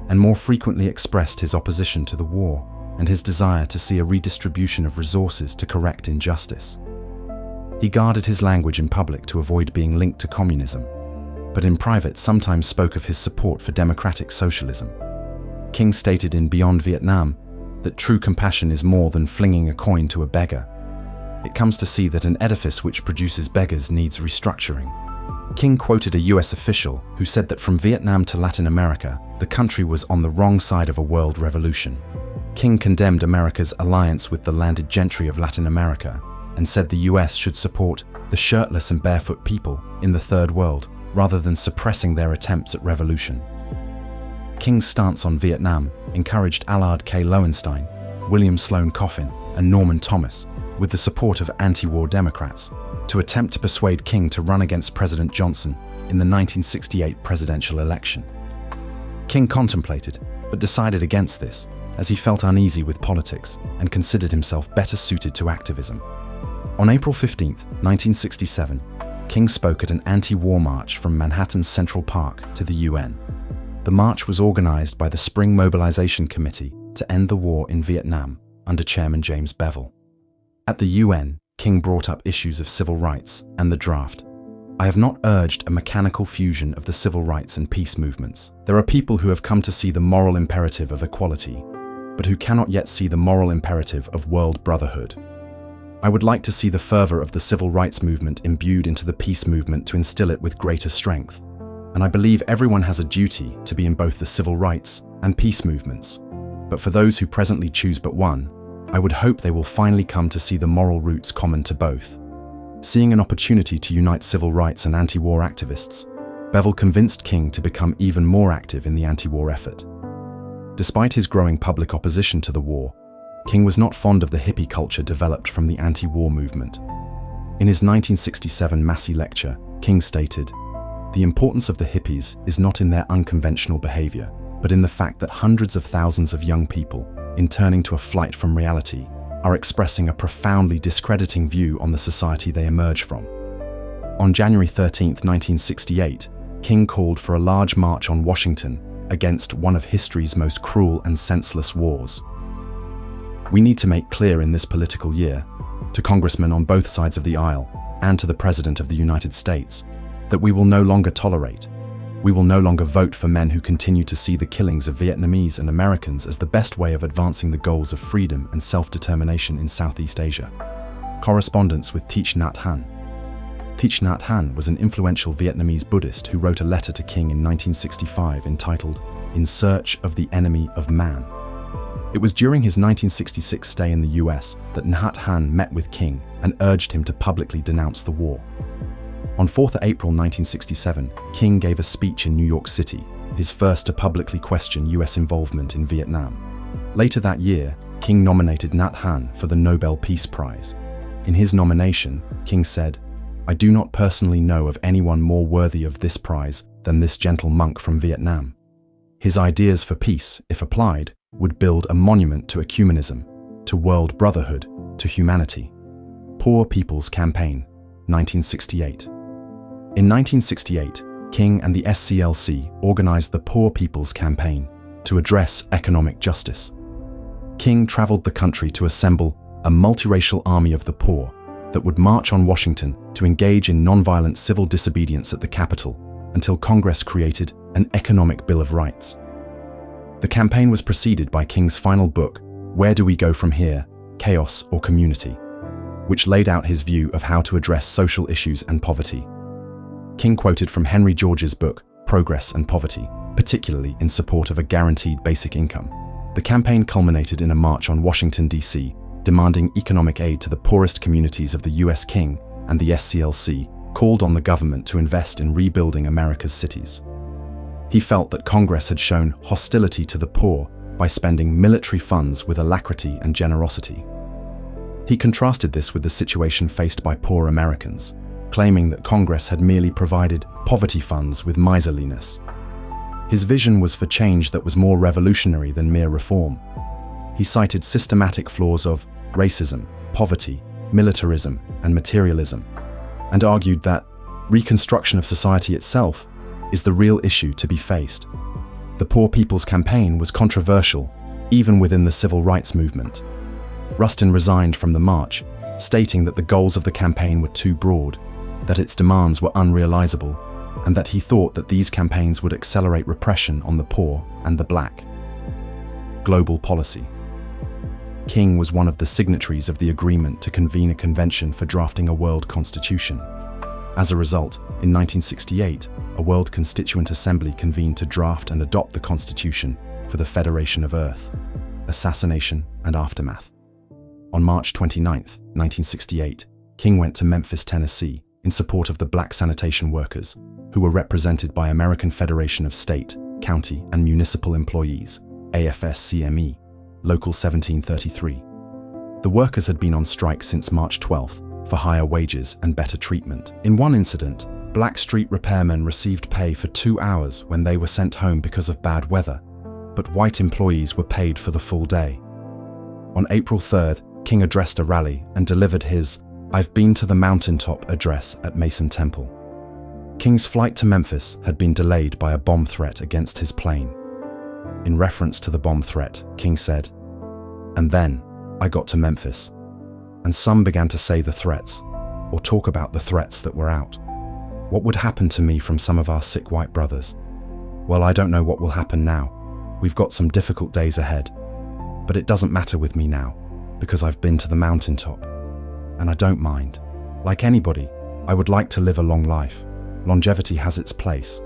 and more frequently expressed his opposition to the war and his desire to see a redistribution of resources to correct injustice. He guarded his language in public to avoid being linked to communism, but in private sometimes spoke of his support for democratic socialism. King stated in Beyond Vietnam that true compassion is more than flinging a coin to a beggar. It comes to see that an edifice which produces beggars needs restructuring. King quoted a US official who said that from Vietnam to Latin America, the country was on the wrong side of a world revolution. King condemned America's alliance with the landed gentry of Latin America and said the US should support the shirtless and barefoot people in the Third World rather than suppressing their attempts at revolution. King's stance on Vietnam encouraged Allard K. Lowenstein, William Sloane Coffin, and Norman Thomas, with the support of anti-war Democrats, to attempt to persuade King to run against President Johnson in the 1968 presidential election. King contemplated, but decided against this, as he felt uneasy with politics and considered himself better suited to activism. On April 15, 1967, King spoke at an anti-war march from Manhattan's Central Park to the UN. The march was organized by the Spring Mobilization Committee to End the War in Vietnam under Chairman James Bevel. At the UN, King brought up issues of civil rights and the draft. "I have not urged a mechanical fusion of the civil rights and peace movements. There are people who have come to see the moral imperative of equality, but who cannot yet see the moral imperative of world brotherhood. I would like to see the fervor of the civil rights movement imbued into the peace movement to instill it with greater strength. And I believe everyone has a duty to be in both the civil rights and peace movements. But for those who presently choose but one, I would hope they will finally come to see the moral roots common to both. Seeing an opportunity to unite civil rights and anti-war activists, Bevel convinced King to become even more active in the anti-war effort. Despite his growing public opposition to the war, King was not fond of the hippie culture developed from the anti-war movement. In his 1967 Massey lecture, King stated, "The importance of the hippies is not in their unconventional behavior, but in the fact that hundreds of thousands of young people, in turning to a flight from reality, are expressing a profoundly discrediting view on the society they emerge from." On January 13, 1968, King called for a large march on Washington against one of history's most cruel and senseless wars. We need to make clear in this political year, to congressmen on both sides of the aisle and to the President of the United States, that we will no longer tolerate. We will no longer vote for men who continue to see the killings of Vietnamese and Americans as the best way of advancing the goals of freedom and self-determination in Southeast Asia. Correspondence with Thich Nhat Hanh. Thich Nhat Hanh was an influential Vietnamese Buddhist who wrote a letter to King in 1965 entitled "In Search of the Enemy of Man." It was during his 1966 stay in the US that Nhat Hanh met with King and urged him to publicly denounce the war. On 4th April 1967, King gave a speech in New York City, his first to publicly question US involvement in Vietnam. Later that year, King nominated Nhat Hanh for the Nobel Peace Prize. In his nomination, King said, "I do not personally know of anyone more worthy of this prize than this gentle monk from Vietnam. His ideas for peace, if applied, would build a monument to ecumenism, to world brotherhood, to humanity." Poor People's Campaign, 1968. In 1968, King and the SCLC organized the Poor People's Campaign to address economic justice. King traveled the country to assemble a multiracial army of the poor that would march on Washington to engage in nonviolent civil disobedience at the Capitol until Congress created an Economic Bill of Rights. The campaign was preceded by King's final book, Where Do We Go From Here? Chaos or Community, which laid out his view of how to address social issues and poverty. King quoted from Henry George's book, Progress and Poverty, particularly in support of a guaranteed basic income. The campaign culminated in a march on Washington, D.C., demanding economic aid to the poorest communities of the U.S. King and the SCLC called on the government to invest in rebuilding America's cities. He felt that Congress had shown hostility to the poor by spending military funds with alacrity and generosity. He contrasted this with the situation faced by poor Americans, claiming that Congress had merely provided poverty funds with miserliness. His vision was for change that was more revolutionary than mere reform. He cited systematic flaws of racism, poverty, militarism, and materialism, and argued that reconstruction of society itself is the real issue to be faced. The Poor People's Campaign was controversial, even within the civil rights movement. Rustin resigned from the march, stating that the goals of the campaign were too broad, that its demands were unrealizable, and that he thought that these campaigns would accelerate repression on the poor and the black. Global policy. King was one of the signatories of the agreement to convene a convention for drafting a world constitution. As a result, in 1968, a World Constituent Assembly convened to draft and adopt the Constitution for the Federation of Earth, Assassination and Aftermath. On March 29, 1968, King went to Memphis, Tennessee, in support of the black sanitation workers, who were represented by American Federation of State, County, and Municipal Employees, AFS-CME, Local 1733. The workers had been on strike since March 12th for higher wages and better treatment. In one incident, black street repairmen received pay for 2 hours when they were sent home because of bad weather, but white employees were paid for the full day. On April 3rd, King addressed a rally and delivered his "I've Been to the Mountaintop" address at Mason Temple. King's flight to Memphis had been delayed by a bomb threat against his plane. In reference to the bomb threat, King said, "And then I got to Memphis, and some began to say the threats, or talk about the threats that were out. What would happen to me from some of our sick white brothers? Well, I don't know what will happen now. We've got some difficult days ahead. But it doesn't matter with me now, because I've been to the mountaintop. And I don't mind. Like anybody, I would like to live a long life. Longevity has its place.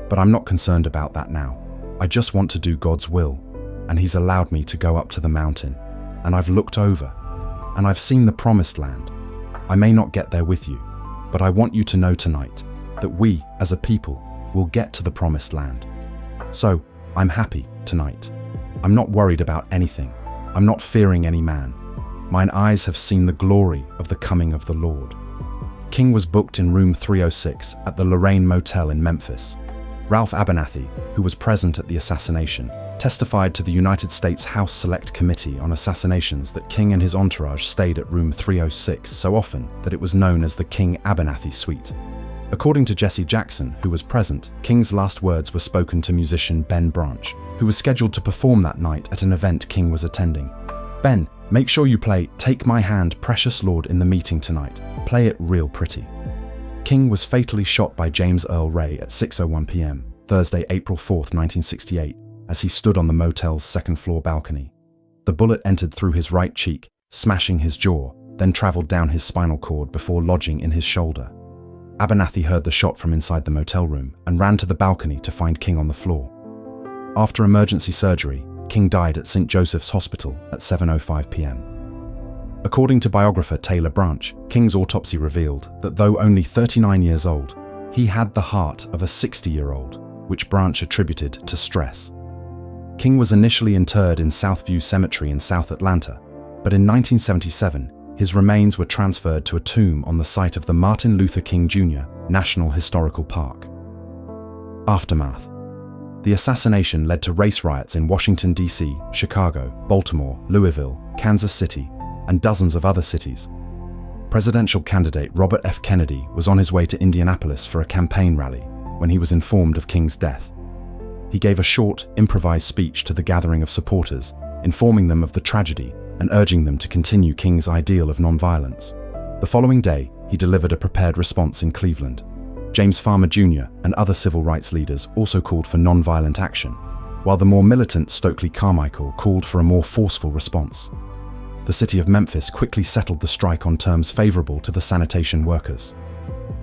But I'm not concerned about that now. I just want to do God's will, and He's allowed me to go up to the mountain, and I've looked over, and I've seen the promised land. I may not get there with you, but I want you to know tonight that we, as a people, will get to the promised land. So, I'm happy tonight. I'm not worried about anything. I'm not fearing any man. Mine eyes have seen the glory of the coming of the Lord. King was booked in room 306 at the Lorraine Motel in Memphis. Ralph Abernathy, who was present at the assassination, testified to the United States House Select Committee on Assassinations that King and his entourage stayed at room 306 so often that it was known as the King Abernathy Suite. According to Jesse Jackson, who was present, King's last words were spoken to musician Ben Branch, who was scheduled to perform that night at an event King was attending. Ben, make sure you play Take My Hand, Precious Lord in the meeting tonight. Play it real pretty. King was fatally shot by James Earl Ray at 6:01 p.m., Thursday, April 4, 1968, as he stood on the motel's second-floor balcony. The bullet entered through his right cheek, smashing his jaw, then traveled down his spinal cord before lodging in his shoulder. Abernathy heard the shot from inside the motel room and ran to the balcony to find King on the floor. After emergency surgery, King died at St. Joseph's Hospital at 7:05 p.m. According to biographer Taylor Branch, King's autopsy revealed that though only 39 years old, he had the heart of a 60-year-old, which Branch attributed to stress. King was initially interred in Southview Cemetery in South Atlanta, but in 1977, his remains were transferred to a tomb on the site of the Martin Luther King Jr. National Historical Park. Aftermath. The assassination led to race riots in Washington, D.C., Chicago, Baltimore, Louisville, Kansas City, and dozens of other cities. Presidential candidate Robert F. Kennedy was on his way to Indianapolis for a campaign rally when he was informed of King's death. He gave a short, improvised speech to the gathering of supporters, informing them of the tragedy and urging them to continue King's ideal of nonviolence. The following day, he delivered a prepared response in Cleveland. James Farmer Jr. and other civil rights leaders also called for nonviolent action, while the more militant Stokely Carmichael called for a more forceful response. The city of Memphis quickly settled the strike on terms favorable to the sanitation workers.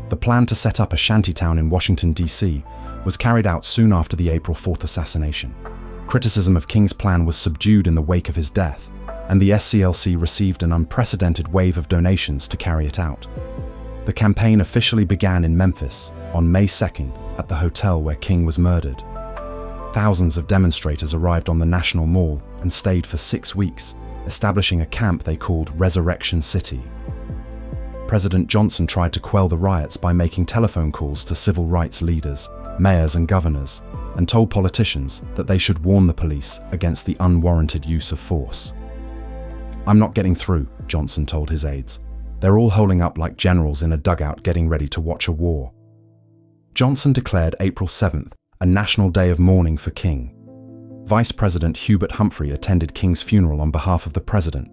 The plan to set up a shantytown in Washington, D.C. was carried out soon after the April 4th assassination. Criticism of King's plan was subdued in the wake of his death, and the SCLC received an unprecedented wave of donations to carry it out. The campaign officially began in Memphis on May 2nd at the hotel where King was murdered. Thousands of demonstrators arrived on the National Mall and stayed for 6 weeks, establishing a camp they called Resurrection City. President Johnson tried to quell the riots by making telephone calls to civil rights leaders, mayors and governors, and told politicians that they should warn the police against the unwarranted use of force. "I'm not getting through," Johnson told his aides. "They're all holding up like generals in a dugout getting ready to watch a war." Johnson declared April 7th a national day of mourning for King. Vice President Hubert Humphrey attended King's funeral on behalf of the president,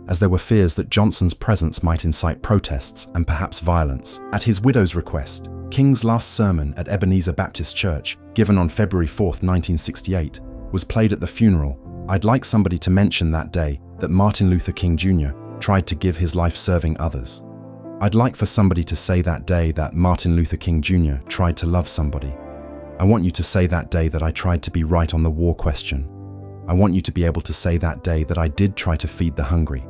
as there were fears that Johnson's presence might incite protests and perhaps violence. At his widow's request, King's last sermon at Ebenezer Baptist Church, given on February 4th, 1968, was played at the funeral. "I'd like somebody to mention that day that Martin Luther King Jr. tried to give his life serving others. I'd like for somebody to say that day that Martin Luther King Jr. tried to love somebody. I want you to say that day that I tried to be right on the war question. I want you to be able to say that day that I did try to feed the hungry.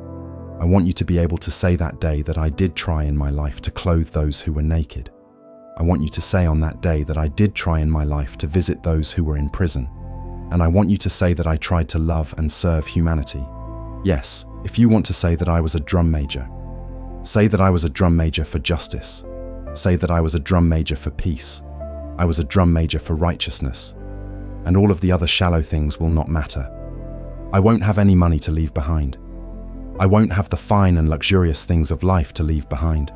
I want you to be able to say that day that I did try in my life to clothe those who were naked. I want you to say on that day that I did try in my life to visit those who were in prison. And I want you to say that I tried to love and serve humanity. Yes, if you want to say that I was a drum major. Say that I was a drum major for justice. Say that I was a drum major for peace. I was a drum major for righteousness. And all of the other shallow things will not matter. I won't have any money to leave behind. I won't have the fine and luxurious things of life to leave behind.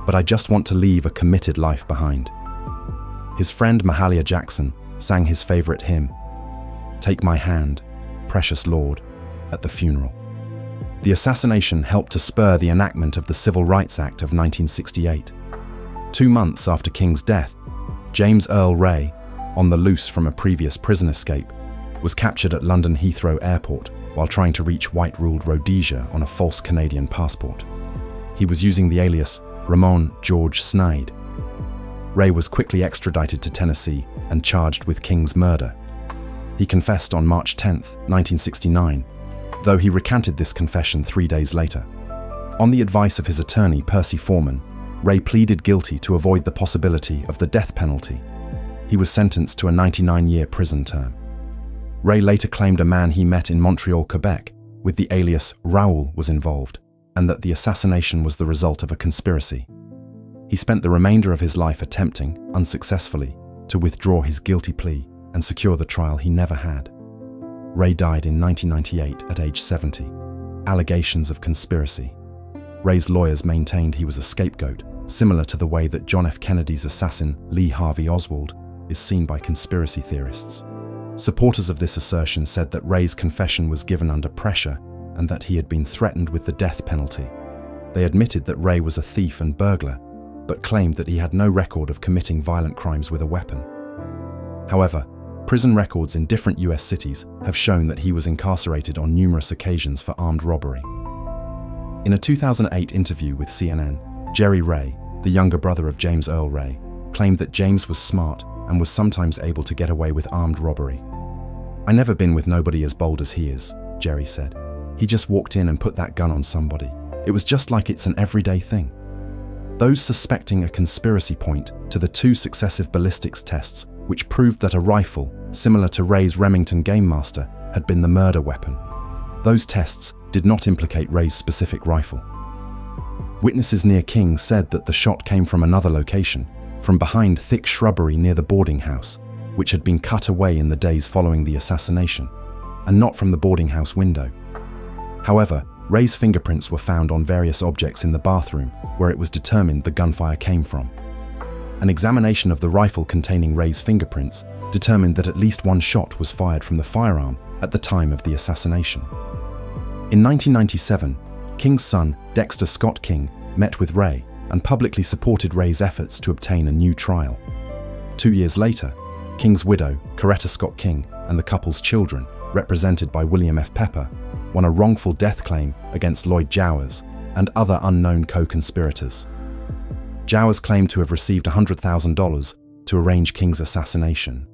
But I just want to leave a committed life behind." His friend Mahalia Jackson sang his favorite hymn, "Take My Hand, Precious Lord," at the funeral. The assassination helped to spur the enactment of the Civil Rights Act of 1968. 2 months after King's death, James Earl Ray, on the loose from a previous prison escape, was captured at London Heathrow Airport while trying to reach white-ruled Rhodesia on a false Canadian passport. He was using the alias Ramon George Sneyd. Ray was quickly extradited to Tennessee and charged with King's murder. He confessed on March 10, 1969, though he recanted this confession 3 days later. On the advice of his attorney, Percy Foreman, Ray pleaded guilty to avoid the possibility of the death penalty. He was sentenced to a 99-year prison term. Ray later claimed a man he met in Montreal, Quebec, with the alias Raoul was involved, and that the assassination was the result of a conspiracy. He spent the remainder of his life attempting, unsuccessfully, to withdraw his guilty plea and secure the trial he never had. Ray died in 1998 at age 70. Allegations of conspiracy. Ray's lawyers maintained he was a scapegoat, similar to the way that John F. Kennedy's assassin, Lee Harvey Oswald, is seen by conspiracy theorists. Supporters of this assertion said that Ray's confession was given under pressure and that he had been threatened with the death penalty. They admitted that Ray was a thief and burglar, but claimed that he had no record of committing violent crimes with a weapon. However, prison records in different US cities have shown that he was incarcerated on numerous occasions for armed robbery. In a 2008 interview with CNN, Jerry Ray, the younger brother of James Earl Ray, claimed that James was smart and was sometimes able to get away with armed robbery. "I never been with nobody as bold as he is," Jerry said. "He just walked in and put that gun on somebody. It was just like it's an everyday thing." Those suspecting a conspiracy point to the 2 successive ballistics tests which proved that a rifle, similar to Ray's Remington Game Master, had been the murder weapon. Those tests did not implicate Ray's specific rifle. Witnesses near King said that the shot came from another location, from behind thick shrubbery near the boarding house, which had been cut away in the days following the assassination, and not from the boarding house window. However, Ray's fingerprints were found on various objects in the bathroom, where it was determined the gunfire came from. An examination of the rifle containing Ray's fingerprints determined that at least one shot was fired from the firearm at the time of the assassination. In 1997, King's son, Dexter Scott King, met with Ray and publicly supported Ray's efforts to obtain a new trial. 2 years later, King's widow, Coretta Scott King, and the couple's children, represented by William F. Pepper, won a wrongful death claim against Lloyd Jowers and other unknown co-conspirators. Jowers claimed to have received $100,000 to arrange King's assassination.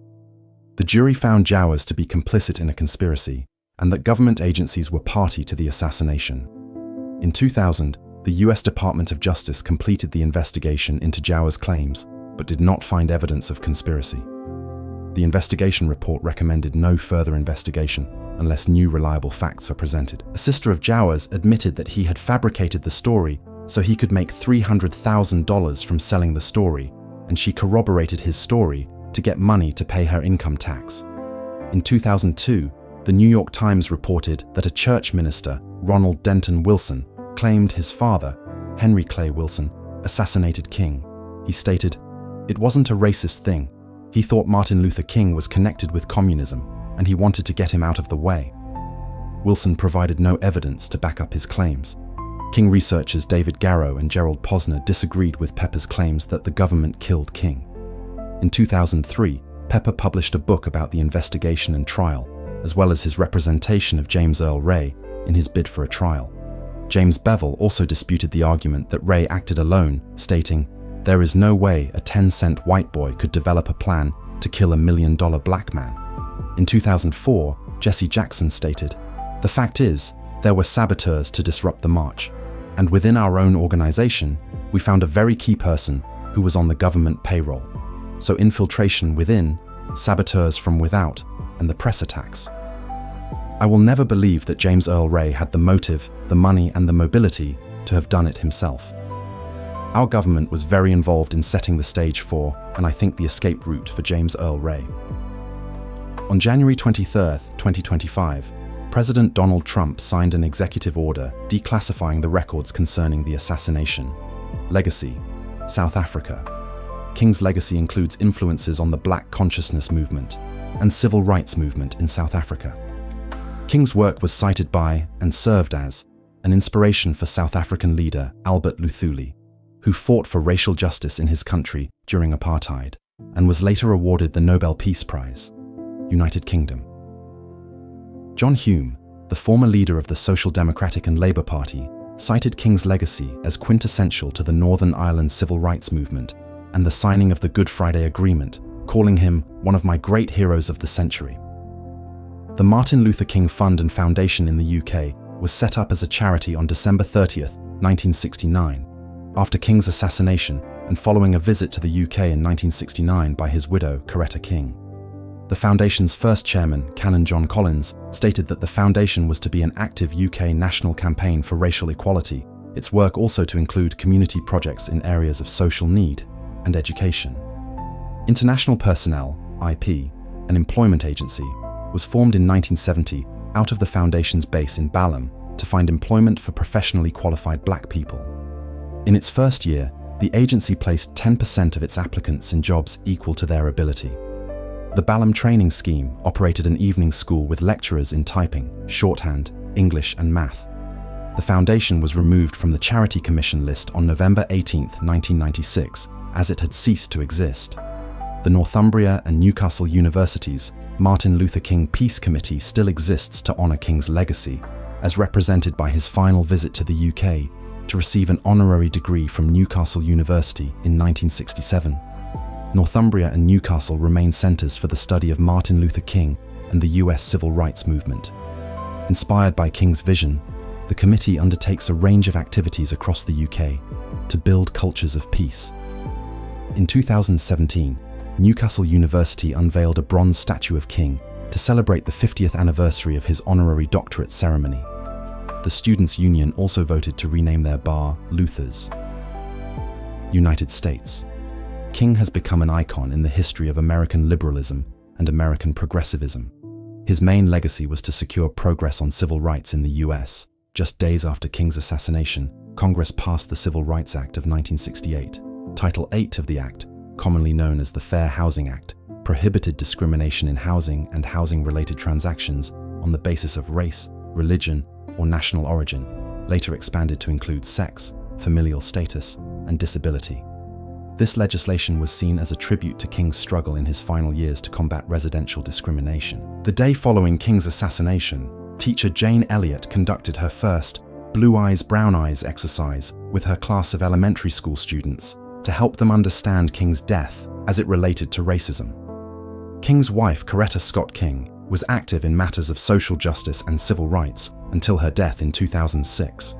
The jury found Jowers to be complicit in a conspiracy and that government agencies were party to the assassination. In 2000, the US Department of Justice completed the investigation into Jowers' claims, but did not find evidence of conspiracy. The investigation report recommended no further investigation unless new reliable facts are presented. A sister of Jowers admitted that he had fabricated the story so he could make $300,000 from selling the story, and she corroborated his story to get money to pay her income tax. In 2002, the New York Times reported that a church minister, Ronald Denton Wilson, claimed his father, Henry Clay Wilson, assassinated King. He stated, "It wasn't a racist thing. He thought Martin Luther King was connected with communism, and he wanted to get him out of the way." Wilson provided no evidence to back up his claims. King researchers David Garrow and Gerald Posner disagreed with Pepper's claims that the government killed King. In 2003, Pepper published a book about the investigation and trial, as well as his representation of James Earl Ray in his bid for a trial. James Bevel also disputed the argument that Ray acted alone, stating, "There is no way a 10-cent white boy could develop a plan to kill $1 million black man." In 2004, Jesse Jackson stated, "The fact is, there were saboteurs to disrupt the march, and within our own organization, we found a very key person who was on the government payroll. So infiltration within, saboteurs from without, and the press attacks. I will never believe that James Earl Ray had the motive, the money, and the mobility to have done it himself. Our government was very involved in setting the stage for, and I think the escape route for James Earl Ray." On January 23, 2025, President Donald Trump signed an executive order declassifying the records concerning the assassination. Legacy: South Africa. King's legacy includes influences on the Black consciousness movement and civil rights movement in South Africa. King's work was cited by, and served as, an inspiration for South African leader Albert Luthuli, who fought for racial justice in his country during apartheid, and was later awarded the Nobel Peace Prize. United Kingdom. John Hume, the former leader of the Social Democratic and Labour Party, cited King's legacy as quintessential to the Northern Ireland civil rights movement and the signing of the Good Friday Agreement, calling him one of my great heroes of the century. The Martin Luther King Fund and Foundation in the UK was set up as a charity on December 30th, 1969, after King's assassination and following a visit to the UK in 1969 by his widow, Coretta King. The foundation's first chairman, Canon John Collins, stated that the foundation was to be an active UK national campaign for racial equality, its work also to include community projects in areas of social need and education. International Personnel, IP, an employment agency, was formed in 1970 out of the foundation's base in Balham to find employment for professionally qualified black people. In its first year, the agency placed 10% of its applicants in jobs equal to their ability. The Balham training scheme operated an evening school with lecturers in typing, shorthand, English and math. The foundation was removed from the Charity Commission list on November 18, 1996, as it had ceased to exist. The Northumbria and Newcastle Universities Martin Luther King Peace Committee still exists to honour King's legacy, as represented by his final visit to the UK to receive an honorary degree from Newcastle University in 1967. Northumbria and Newcastle remain centres for the study of Martin Luther King and the US civil rights movement. Inspired by King's vision, the committee undertakes a range of activities across the UK to build cultures of peace. In 2017, Newcastle University unveiled a bronze statue of King to celebrate the 50th anniversary of his honorary doctorate ceremony. The Students' Union also voted to rename their bar Luther's. United States. King has become an icon in the history of American liberalism and American progressivism. His main legacy was to secure progress on civil rights in the US. Just days after King's assassination, Congress passed the Civil Rights Act of 1968. Title 8 of the Act, commonly known as the Fair Housing Act, prohibited discrimination in housing and housing-related transactions on the basis of race, religion, or national origin, later expanded to include sex, familial status, and disability. This legislation was seen as a tribute to King's struggle in his final years to combat residential discrimination. The day following King's assassination, teacher Jane Elliott conducted her first Blue Eyes, Brown Eyes exercise with her class of elementary school students to help them understand King's death as it related to racism. King's wife, Coretta Scott King, was active in matters of social justice and civil rights until her death in 2006.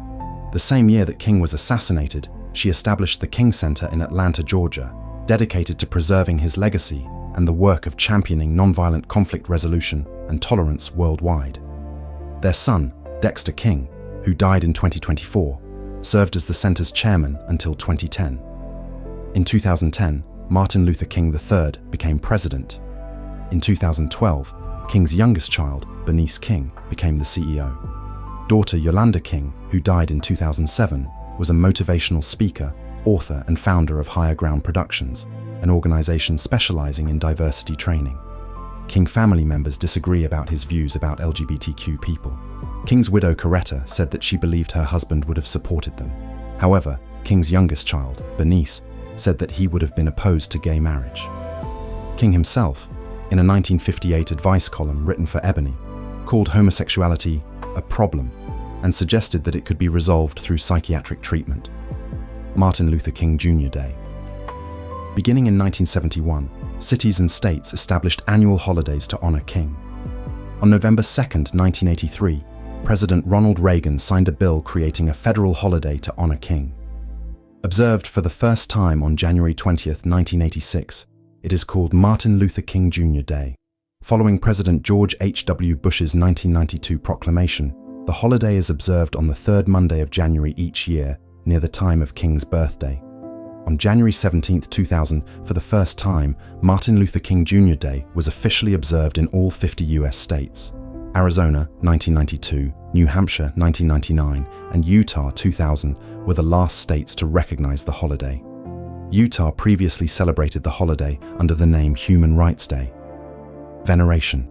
The same year that King was assassinated, she established the King Center in Atlanta, Georgia, dedicated to preserving his legacy and the work of championing nonviolent conflict resolution and tolerance worldwide. Their son, Dexter King, who died in 2024, served as the center's chairman until 2010. In 2010, Martin Luther King III became president. In 2012, King's youngest child, Bernice King, became the CEO. Daughter Yolanda King, who died in 2007, was a motivational speaker, author, and founder of Higher Ground Productions, an organization specializing in diversity training. King family members disagree about his views about LGBTQ people. King's widow Coretta said that she believed her husband would have supported them. However, King's youngest child, Bernice, said that he would have been opposed to gay marriage. King himself, in a 1958 advice column written for Ebony, called homosexuality a problem and suggested that it could be resolved through psychiatric treatment. Martin Luther King Jr. Day. Beginning in 1971, cities and states established annual holidays to honor King. On November 2, 1983, President Ronald Reagan signed a bill creating a federal holiday to honor King. Observed for the first time on January 20, 1986, it is called Martin Luther King Jr. Day. Following President George H.W. Bush's 1992 proclamation, the holiday is observed on the third Monday of January each year, near the time of King's birthday. On January 17, 2000, for the first time, Martin Luther King Jr. Day was officially observed in all 50 US states. Arizona, 1992, New Hampshire, 1999, and Utah, 2000, were the last states to recognize the holiday. Utah previously celebrated the holiday under the name Human Rights Day. Veneration.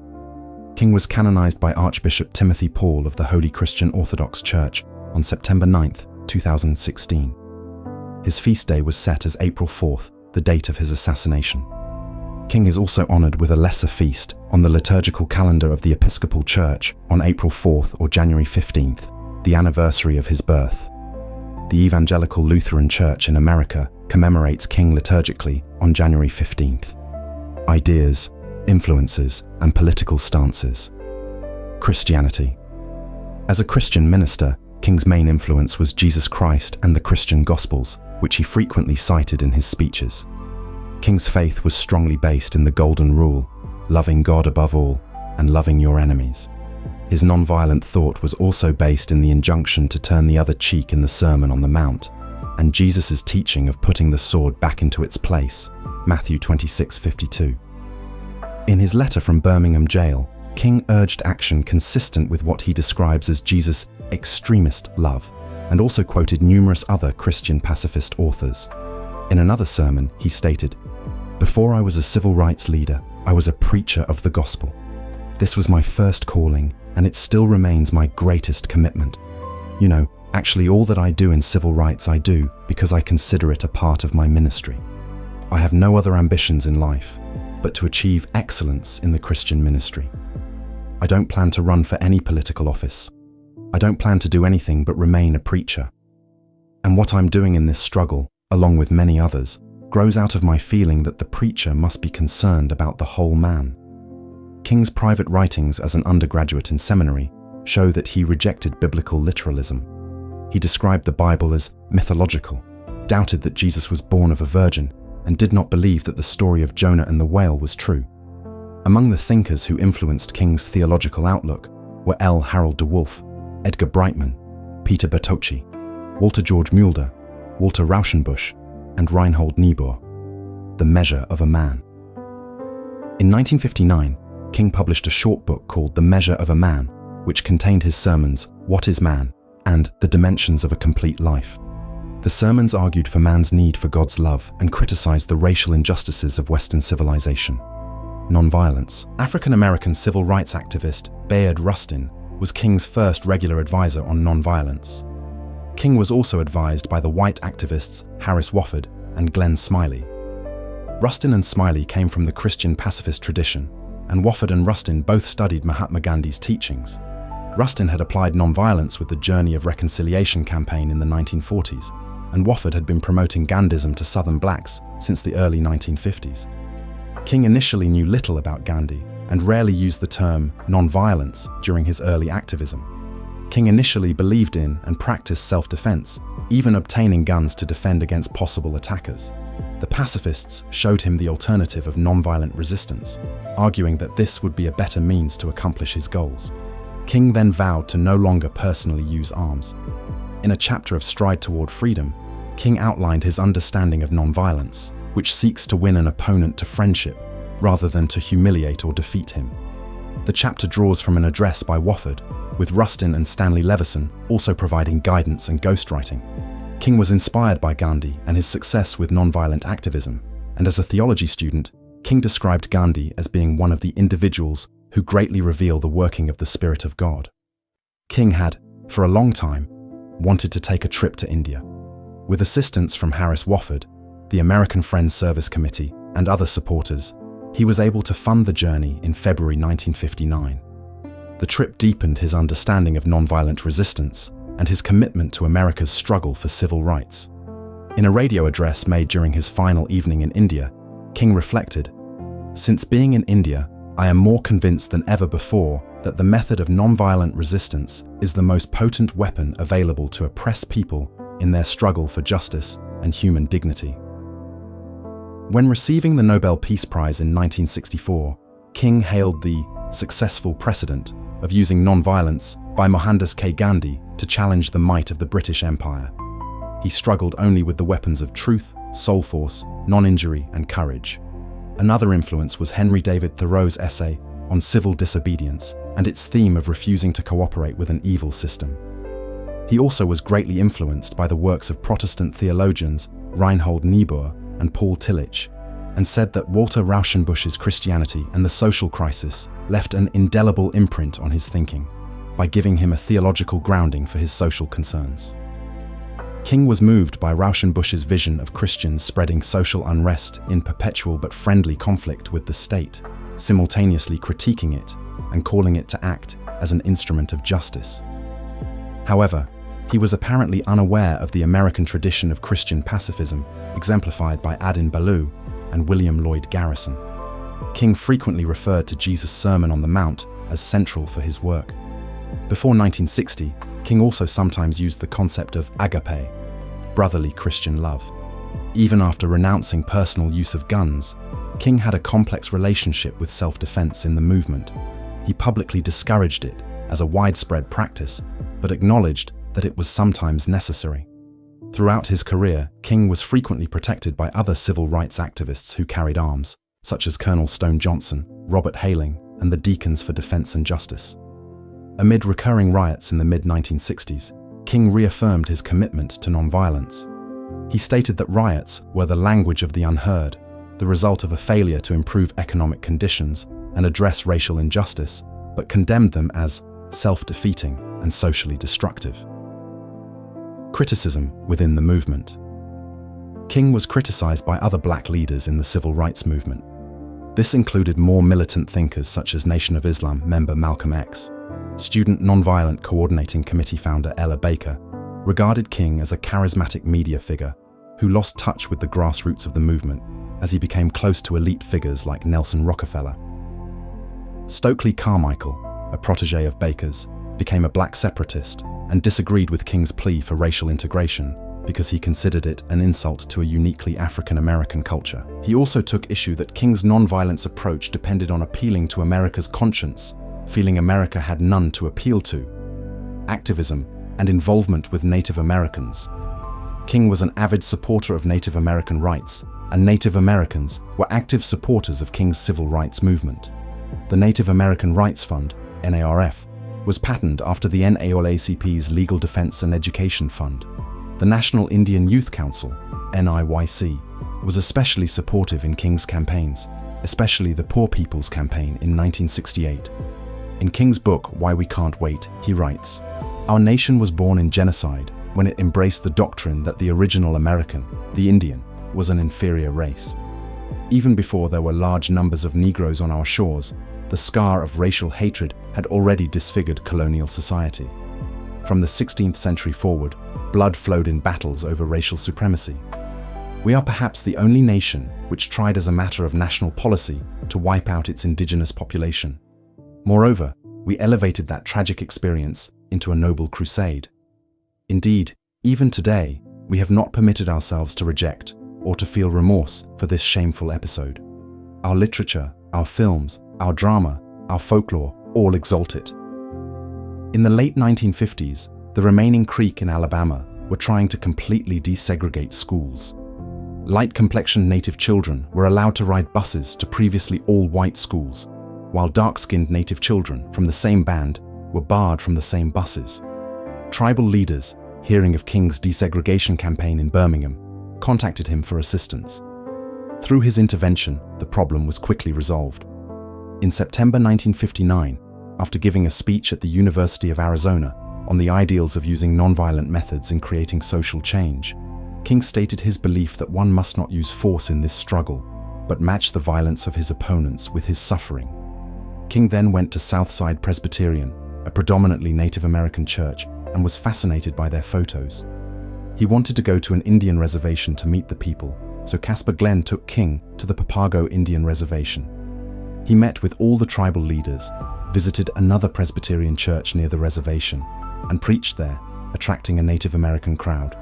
King was canonized by Archbishop Timothy Paul of the Holy Christian Orthodox Church on September 9, 2016. His feast day was set as April 4th, the date of his assassination. King is also honored with a lesser feast on the liturgical calendar of the Episcopal Church on April 4th or January 15th, the anniversary of his birth. The Evangelical Lutheran Church in America commemorates King liturgically on January 15th. Ideas, influences, and political stances. Christianity. As a Christian minister, King's main influence was Jesus Christ and the Christian Gospels, which he frequently cited in his speeches. King's faith was strongly based in the Golden Rule, loving God above all and loving your enemies. His nonviolent thought was also based in the injunction to turn the other cheek in the Sermon on the Mount, and Jesus' teaching of putting the sword back into its place, Matthew 26:52. In his letter from Birmingham jail, King urged action consistent with what he describes as Jesus' extremist love, and also quoted numerous other Christian pacifist authors. In another sermon, he stated, "Before I was a civil rights leader, I was a preacher of the gospel. This was my first calling, and it still remains my greatest commitment. You know, actually all that I do in civil rights I do because I consider it a part of my ministry. I have no other ambitions in life but to achieve excellence in the Christian ministry. I don't plan to run for any political office. I don't plan to do anything but remain a preacher. And what I'm doing in this struggle, along with many others, grows out of my feeling that the preacher must be concerned about the whole man." King's private writings as an undergraduate in seminary show that he rejected biblical literalism. He described the Bible as mythological, doubted that Jesus was born of a virgin, and did not believe that the story of Jonah and the whale was true. Among the thinkers who influenced King's theological outlook were L. Harold de Wolfe, Edgar Brightman, Peter Bertocci, Walter George Mulder, Walter Rauschenbusch, and Reinhold Niebuhr. The Measure of a Man. In 1959, King published a short book called The Measure of a Man, which contained his sermons, What is Man? And The Dimensions of a Complete Life. The sermons argued for man's need for God's love and criticized the racial injustices of Western civilization. Nonviolence. African-American civil rights activist Bayard Rustin was King's first regular advisor on nonviolence. King was also advised by the white activists Harris Wofford and Glenn Smiley. Rustin and Smiley came from the Christian pacifist tradition, and Wofford and Rustin both studied Mahatma Gandhi's teachings. Rustin had applied nonviolence with the Journey of Reconciliation campaign in the 1940s, and Wofford had been promoting Gandhism to Southern blacks since the early 1950s. King initially knew little about Gandhi and rarely used the term nonviolence during his early activism. King initially believed in and practiced self-defense, even obtaining guns to defend against possible attackers. The pacifists showed him the alternative of nonviolent resistance, arguing that this would be a better means to accomplish his goals. King then vowed to no longer personally use arms. In a chapter of Stride Toward Freedom, King outlined his understanding of nonviolence, which seeks to win an opponent to friendship rather than to humiliate or defeat him. The chapter draws from an address by Wofford, with Rustin and Stanley Levison also providing guidance and ghostwriting. King was inspired by Gandhi and his success with nonviolent activism, and as a theology student, King described Gandhi as being one of the individuals who greatly reveal the working of the Spirit of God. King had, for a long time, wanted to take a trip to India. With assistance from Harris Wofford, the American Friends Service Committee, and other supporters, he was able to fund the journey in February 1959. The trip deepened his understanding of nonviolent resistance and his commitment to America's struggle for civil rights. In a radio address made during his final evening in India, King reflected, "Since being in India, I am more convinced than ever before that the method of nonviolent resistance is the most potent weapon available to oppress people in their struggle for justice and human dignity." When receiving the Nobel Peace Prize in 1964, King hailed the successful precedent of using nonviolence by Mohandas K. Gandhi to challenge the might of the British Empire. He struggled only with the weapons of truth, soul force, non-injury, and courage. Another influence was Henry David Thoreau's essay on civil disobedience and its theme of refusing to cooperate with an evil system. He also was greatly influenced by the works of Protestant theologians Reinhold Niebuhr and Paul Tillich, and said that Walter Rauschenbusch's Christianity and the social crisis left an indelible imprint on his thinking by giving him a theological grounding for his social concerns. King was moved by Rauschenbusch's vision of Christians spreading social unrest in perpetual but friendly conflict with the state, simultaneously critiquing it and calling it to act as an instrument of justice. However, he was apparently unaware of the American tradition of Christian pacifism exemplified by Adin Ballou and William Lloyd Garrison. King frequently referred to Jesus' Sermon on the Mount as central for his work. Before 1960, King also sometimes used the concept of agape, brotherly Christian love. Even after renouncing personal use of guns, King had a complex relationship with self-defense in the movement. He publicly discouraged it as a widespread practice, but acknowledged that it was sometimes necessary. Throughout his career, King was frequently protected by other civil rights activists who carried arms, such as Colonel Stone Johnson, Robert Hayling, and the Deacons for Defense and Justice. Amid recurring riots in the mid-1960s, King reaffirmed his commitment to nonviolence. He stated that riots were the language of the unheard, the result of a failure to improve economic conditions and address racial injustice, but condemned them as self-defeating and socially destructive. Criticism within the movement. King was criticized by other black leaders in the civil rights movement. This included more militant thinkers such as Nation of Islam member Malcolm X. Student Nonviolent Coordinating Committee founder Ella Baker regarded King as a charismatic media figure who lost touch with the grassroots of the movement as he became close to elite figures like Nelson Rockefeller. Stokely Carmichael, a protege of Baker's, became a black separatist and disagreed with King's plea for racial integration because he considered it an insult to a uniquely African-American culture. He also took issue that King's nonviolence approach depended on appealing to America's conscience, feeling America had none to appeal to. Activism and involvement with Native Americans. King was an avid supporter of Native American rights, and Native Americans were active supporters of King's civil rights movement. The Native American Rights Fund, NARF, was patterned after the NAACP's Legal Defense and Education Fund. The National Indian Youth Council, NIYC, was especially supportive in King's campaigns, especially the Poor People's Campaign in 1968. In King's book, Why We Can't Wait, he writes, "Our nation was born in genocide when it embraced the doctrine that the original American, the Indian, was an inferior race. Even before there were large numbers of Negroes on our shores, the scar of racial hatred had already disfigured colonial society. From the 16th century forward, blood flowed in battles over racial supremacy. We are perhaps the only nation which tried as a matter of national policy to wipe out its indigenous population. Moreover, we elevated that tragic experience into a noble crusade. Indeed, even today, we have not permitted ourselves to reject or to feel remorse for this shameful episode. Our literature, our films, our drama, our folklore all exalt it." In the late 1950s, the remaining Creek in Alabama were trying to completely desegregate schools. Light-complexioned Native children were allowed to ride buses to previously all-white schools, while dark-skinned Native children from the same band were barred from the same buses. Tribal leaders, hearing of King's desegregation campaign in Birmingham, contacted him for assistance. Through his intervention, the problem was quickly resolved. In September 1959, after giving a speech at the University of Arizona on the ideals of using nonviolent methods in creating social change, King stated his belief that one must not use force in this struggle, but match the violence of his opponents with his suffering. King then went to Southside Presbyterian, a predominantly Native American church, and was fascinated by their photos. He wanted to go to an Indian reservation to meet the people, so Casper Glenn took King to the Papago Indian Reservation. He met with all the tribal leaders, visited another Presbyterian church near the reservation, and preached there, attracting a Native American crowd.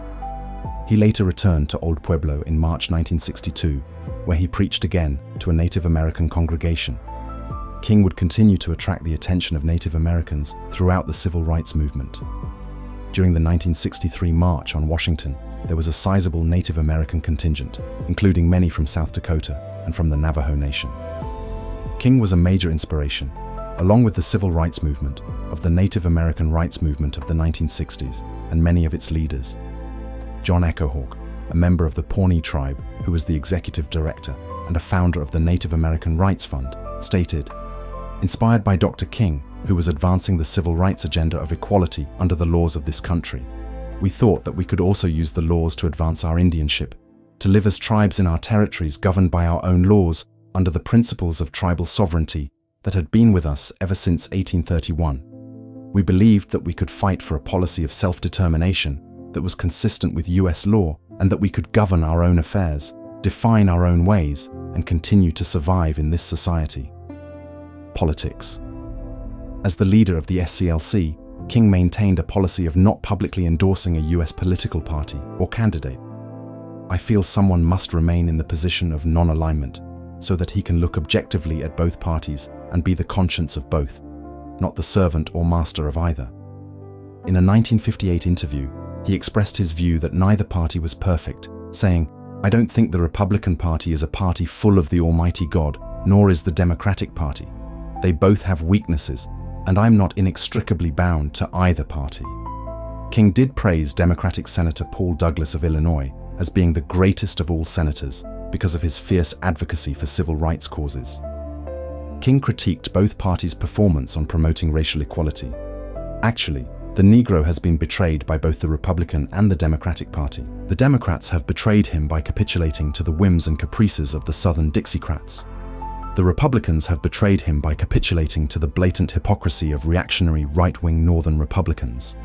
He later returned to Old Pueblo in March 1962, where he preached again to a Native American congregation. King would continue to attract the attention of Native Americans throughout the civil rights movement. During the 1963 March on Washington, there was a sizable Native American contingent, including many from South Dakota and from the Navajo Nation. King was a major inspiration, along with the civil rights movement, of the Native American rights movement of the 1960s and many of its leaders. John Echohawk, a member of the Pawnee tribe who was the executive director and a founder of the Native American Rights Fund, stated, "Inspired by Dr. King, who was advancing the civil rights agenda of equality under the laws of this country, we thought that we could also use the laws to advance our Indianship, to live as tribes in our territories governed by our own laws under the principles of tribal sovereignty that had been with us ever since 1831. We believed that we could fight for a policy of self-determination that was consistent with US law and that we could govern our own affairs, define our own ways, and continue to survive in this society." Politics. As the leader of the SCLC, King maintained a policy of not publicly endorsing a US political party or candidate. "I feel someone must remain in the position of non-alignment so that he can look objectively at both parties and be the conscience of both, not the servant or master of either." In a 1958 interview, he expressed his view that neither party was perfect, saying, "I don't think the Republican Party is a party full of the Almighty God, nor is the Democratic Party. They both have weaknesses, and I'm not inextricably bound to either party." King did praise Democratic Senator Paul Douglas of Illinois as being the greatest of all senators because of his fierce advocacy for civil rights causes. King critiqued both parties' performance on promoting racial equality. "Actually, the Negro has been betrayed by both the Republican and the Democratic Party. The Democrats have betrayed him by capitulating to the whims and caprices of the Southern Dixiecrats. The Republicans have betrayed him by capitulating to the blatant hypocrisy of reactionary right-wing Northern Republicans.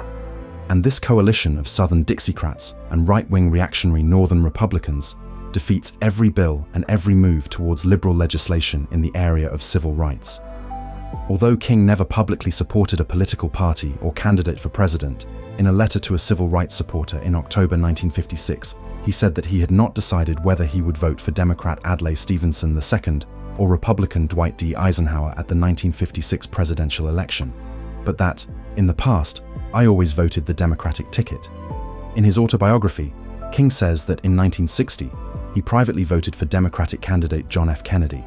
And this coalition of Southern Dixiecrats and right-wing reactionary Northern Republicans defeats every bill and every move towards liberal legislation in the area of civil rights." Although King never publicly supported a political party or candidate for president, in a letter to a civil rights supporter in October 1956, he said that he had not decided whether he would vote for Democrat Adlai Stevenson II or Republican Dwight D. Eisenhower at the 1956 presidential election, but that, in the past, "I always voted the Democratic ticket." In his autobiography, King says that in 1960, he privately voted for Democratic candidate John F. Kennedy.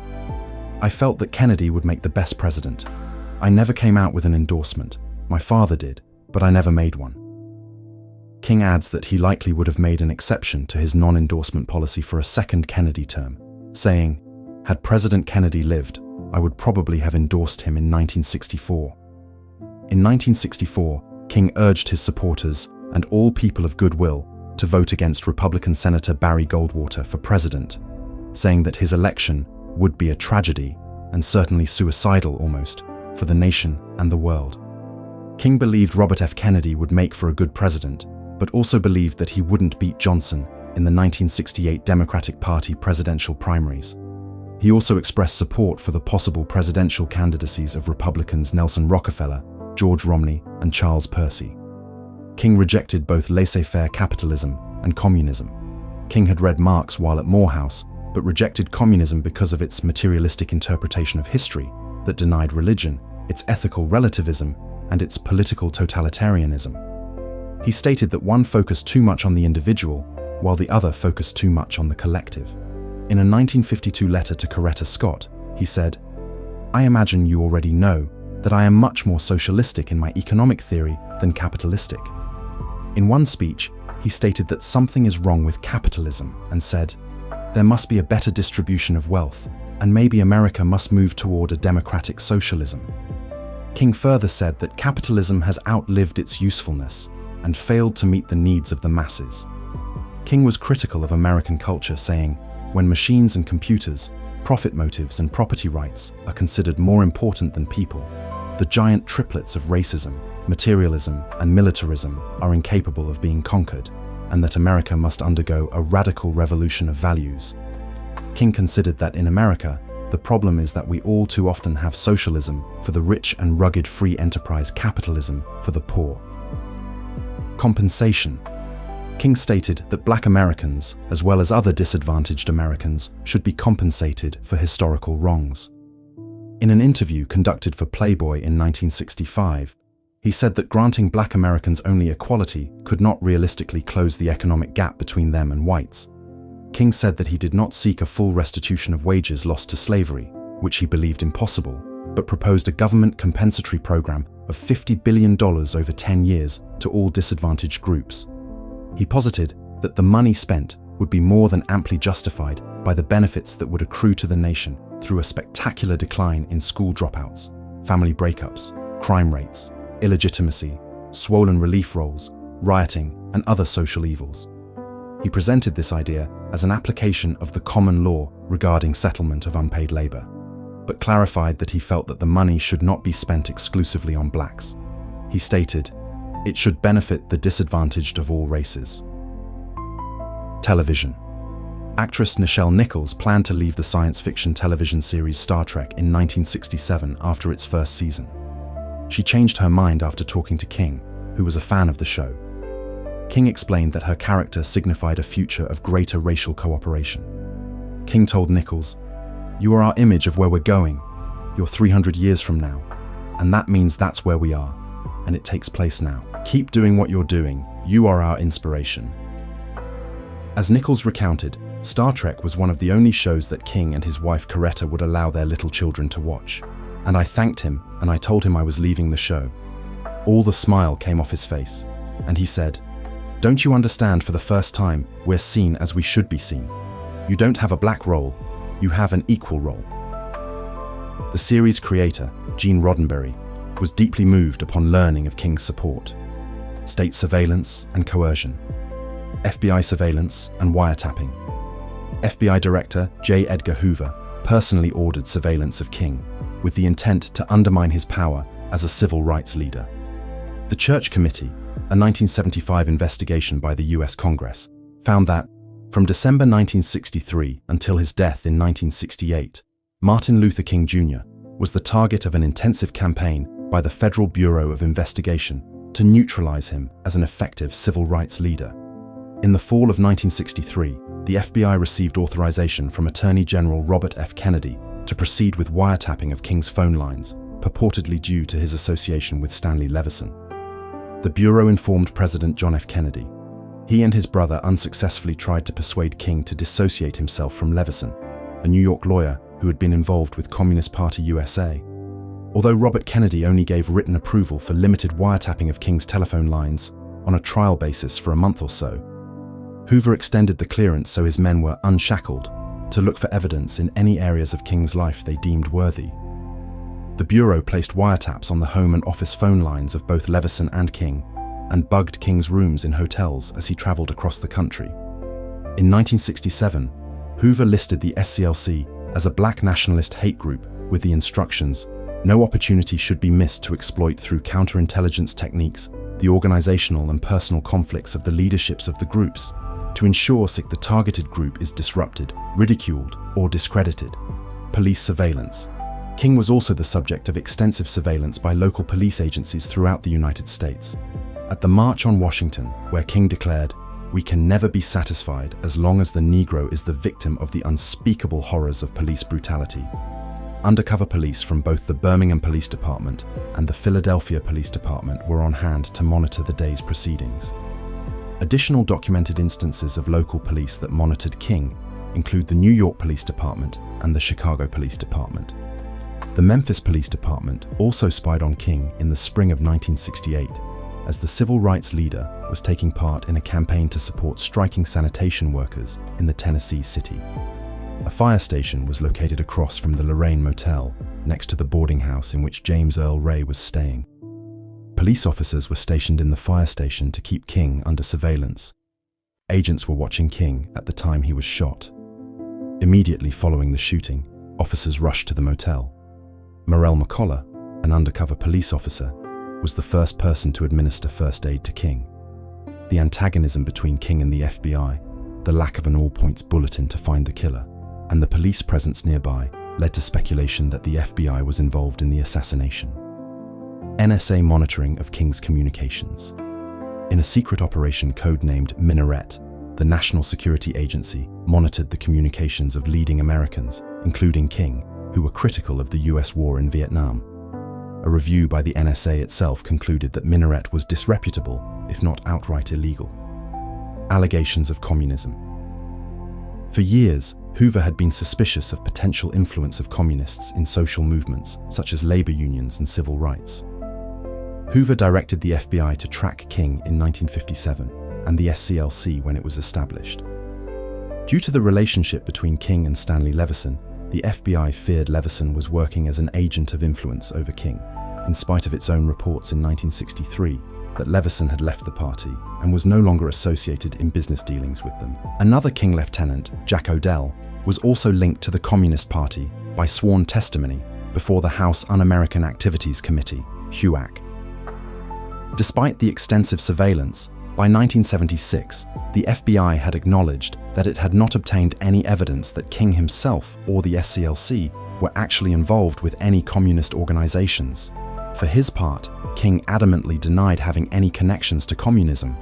"I felt that Kennedy would make the best president. I never came out with an endorsement. My father did, but I never made one." King adds that he likely would have made an exception to his non-endorsement policy for a second Kennedy term, saying, "Had President Kennedy lived, I would probably have endorsed him in 1964. In 1964, King urged his supporters and all people of goodwill to vote against Republican Senator Barry Goldwater for president, saying that his election would be a tragedy and certainly suicidal almost for the nation and the world. King believed Robert F. Kennedy would make for a good president, but also believed that he wouldn't beat Johnson in the 1968 Democratic Party presidential primaries. He also expressed support for the possible presidential candidacies of Republicans Nelson Rockefeller, George Romney, and Charles Percy. King rejected both laissez-faire capitalism and communism. King had read Marx while at Morehouse, but rejected communism because of its materialistic interpretation of history that denied religion, its ethical relativism, and its political totalitarianism. He stated that one focused too much on the individual, while the other focused too much on the collective. In a 1952 letter to Coretta Scott, he said, "I imagine you already know that I am much more socialistic in my economic theory than capitalistic." In one speech, he stated that something is wrong with capitalism and said, "There must be a better distribution of wealth, and maybe America must move toward a democratic socialism." King further said that capitalism has outlived its usefulness and failed to meet the needs of the masses. King was critical of American culture, saying, "When machines and computers, profit motives and property rights are considered more important than people, the giant triplets of racism, materialism, and militarism are incapable of being conquered, and that America must undergo a radical revolution of values." King considered that in America, the problem is that we all too often have socialism for the rich and rugged free enterprise capitalism for the poor. Compensation. King stated that Black Americans, as well as other disadvantaged Americans, should be compensated for historical wrongs. In an interview conducted for Playboy in 1965, he said that granting Black Americans only equality could not realistically close the economic gap between them and whites. King said that he did not seek a full restitution of wages lost to slavery, which he believed impossible, but proposed a government compensatory program of $50 billion over 10 years to all disadvantaged groups. He posited that the money spent would be more than amply justified by the benefits that would accrue to the nation through a spectacular decline in school dropouts, family breakups, crime rates, illegitimacy, swollen relief rolls, rioting, and other social evils. He presented this idea as an application of the common law regarding settlement of unpaid labor, but clarified that he felt that the money should not be spent exclusively on blacks. He stated, "It should benefit the disadvantaged of all races." Television. Actress Nichelle Nichols planned to leave the science fiction television series Star Trek in 1967 after its first season. She changed her mind after talking to King, who was a fan of the show. King explained that her character signified a future of greater racial cooperation. King told Nichols, "You are our image of where we're going. You're 300 years from now, and that means that's where we are, and it takes place now. Keep doing what you're doing. You are our inspiration." As Nichols recounted, Star Trek was one of the only shows that King and his wife Coretta would allow their little children to watch. And I thanked him, and I told him I was leaving the show. All the smile came off his face, and he said, "Don't you understand, for the first time, we're seen as we should be seen. You don't have a black role, you have an equal role." The series creator, Gene Roddenberry, was deeply moved upon learning of King's support. State surveillance and coercion, FBI surveillance and wiretapping. FBI Director J. Edgar Hoover personally ordered surveillance of King, with the intent to undermine his power as a civil rights leader. The Church Committee, a 1975 investigation by the US Congress, found that, from December 1963 until his death in 1968, Martin Luther King Jr. was the target of an intensive campaign by the Federal Bureau of Investigation to neutralize him as an effective civil rights leader. In the fall of 1963, the FBI received authorization from Attorney General Robert F. Kennedy to proceed with wiretapping of King's phone lines, purportedly due to his association with Stanley Levison. The Bureau informed President John F. Kennedy. He and his brother unsuccessfully tried to persuade King to dissociate himself from Levison, a New York lawyer who had been involved with Communist Party USA. Although Robert Kennedy only gave written approval for limited wiretapping of King's telephone lines on a trial basis for a month or so, Hoover extended the clearance so his men were unshackled to look for evidence in any areas of King's life they deemed worthy. The Bureau placed wiretaps on the home and office phone lines of both Levison and King, and bugged King's rooms in hotels as he traveled across the country. In 1967, Hoover listed the SCLC as a black nationalist hate group with the instructions, "No opportunity should be missed to exploit through counterintelligence techniques the organizational and personal conflicts of the leaderships of the groups, to ensure the targeted group is disrupted, ridiculed, or discredited." Police surveillance. King was also the subject of extensive surveillance by local police agencies throughout the United States. At the March on Washington, where King declared, "We can never be satisfied as long as the Negro is the victim of the unspeakable horrors of police brutality," undercover police from both the Birmingham Police Department and the Philadelphia Police Department were on hand to monitor the day's proceedings. Additional documented instances of local police that monitored King include the New York Police Department and the Chicago Police Department. The Memphis Police Department also spied on King in the spring of 1968, as the civil rights leader was taking part in a campaign to support striking sanitation workers in the Tennessee city. A fire station was located across from the Lorraine Motel, next to the boarding house in which James Earl Ray was staying. Police officers were stationed in the fire station to keep King under surveillance. Agents were watching King at the time he was shot. Immediately following the shooting, officers rushed to the motel. Morel McCullough, an undercover police officer, was the first person to administer first aid to King. The antagonism between King and the FBI, the lack of an all-points bulletin to find the killer, and the police presence nearby led to speculation that the FBI was involved in the assassination. NSA monitoring of King's communications. In a secret operation codenamed Minaret, the National Security Agency monitored the communications of leading Americans, including King, who were critical of the US war in Vietnam. A review by the NSA itself concluded that Minaret was disreputable, if not outright illegal. Allegations of communism. For years, Hoover had been suspicious of potential influence of communists in social movements such as labor unions and civil rights. Hoover directed the FBI to track King in 1957 and the SCLC when it was established. Due to the relationship between King and Stanley Levison, the FBI feared Levison was working as an agent of influence over King, in spite of its own reports in 1963 that Levison had left the party and was no longer associated in business dealings with them. Another King lieutenant, Jack Odell, was also linked to the Communist Party by sworn testimony before the House Un-American Activities Committee, HUAC. Despite the extensive surveillance, by 1976, the FBI had acknowledged that it had not obtained any evidence that King himself or the SCLC were actually involved with any communist organizations. For his part, King adamantly denied having any connections to communism.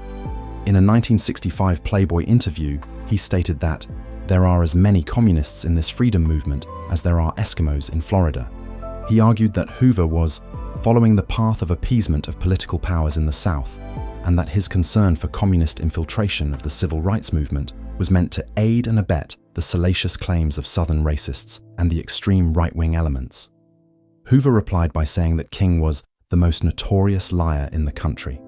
In a 1965 Playboy interview, he stated that there are as many communists in this freedom movement as there are Eskimos in Florida. He argued that Hoover was following the path of appeasement of political powers in the South, and that his concern for communist infiltration of the civil rights movement was meant to aid and abet the salacious claims of Southern racists and the extreme right-wing elements. Hoover replied by saying that King was the most notorious liar in the country.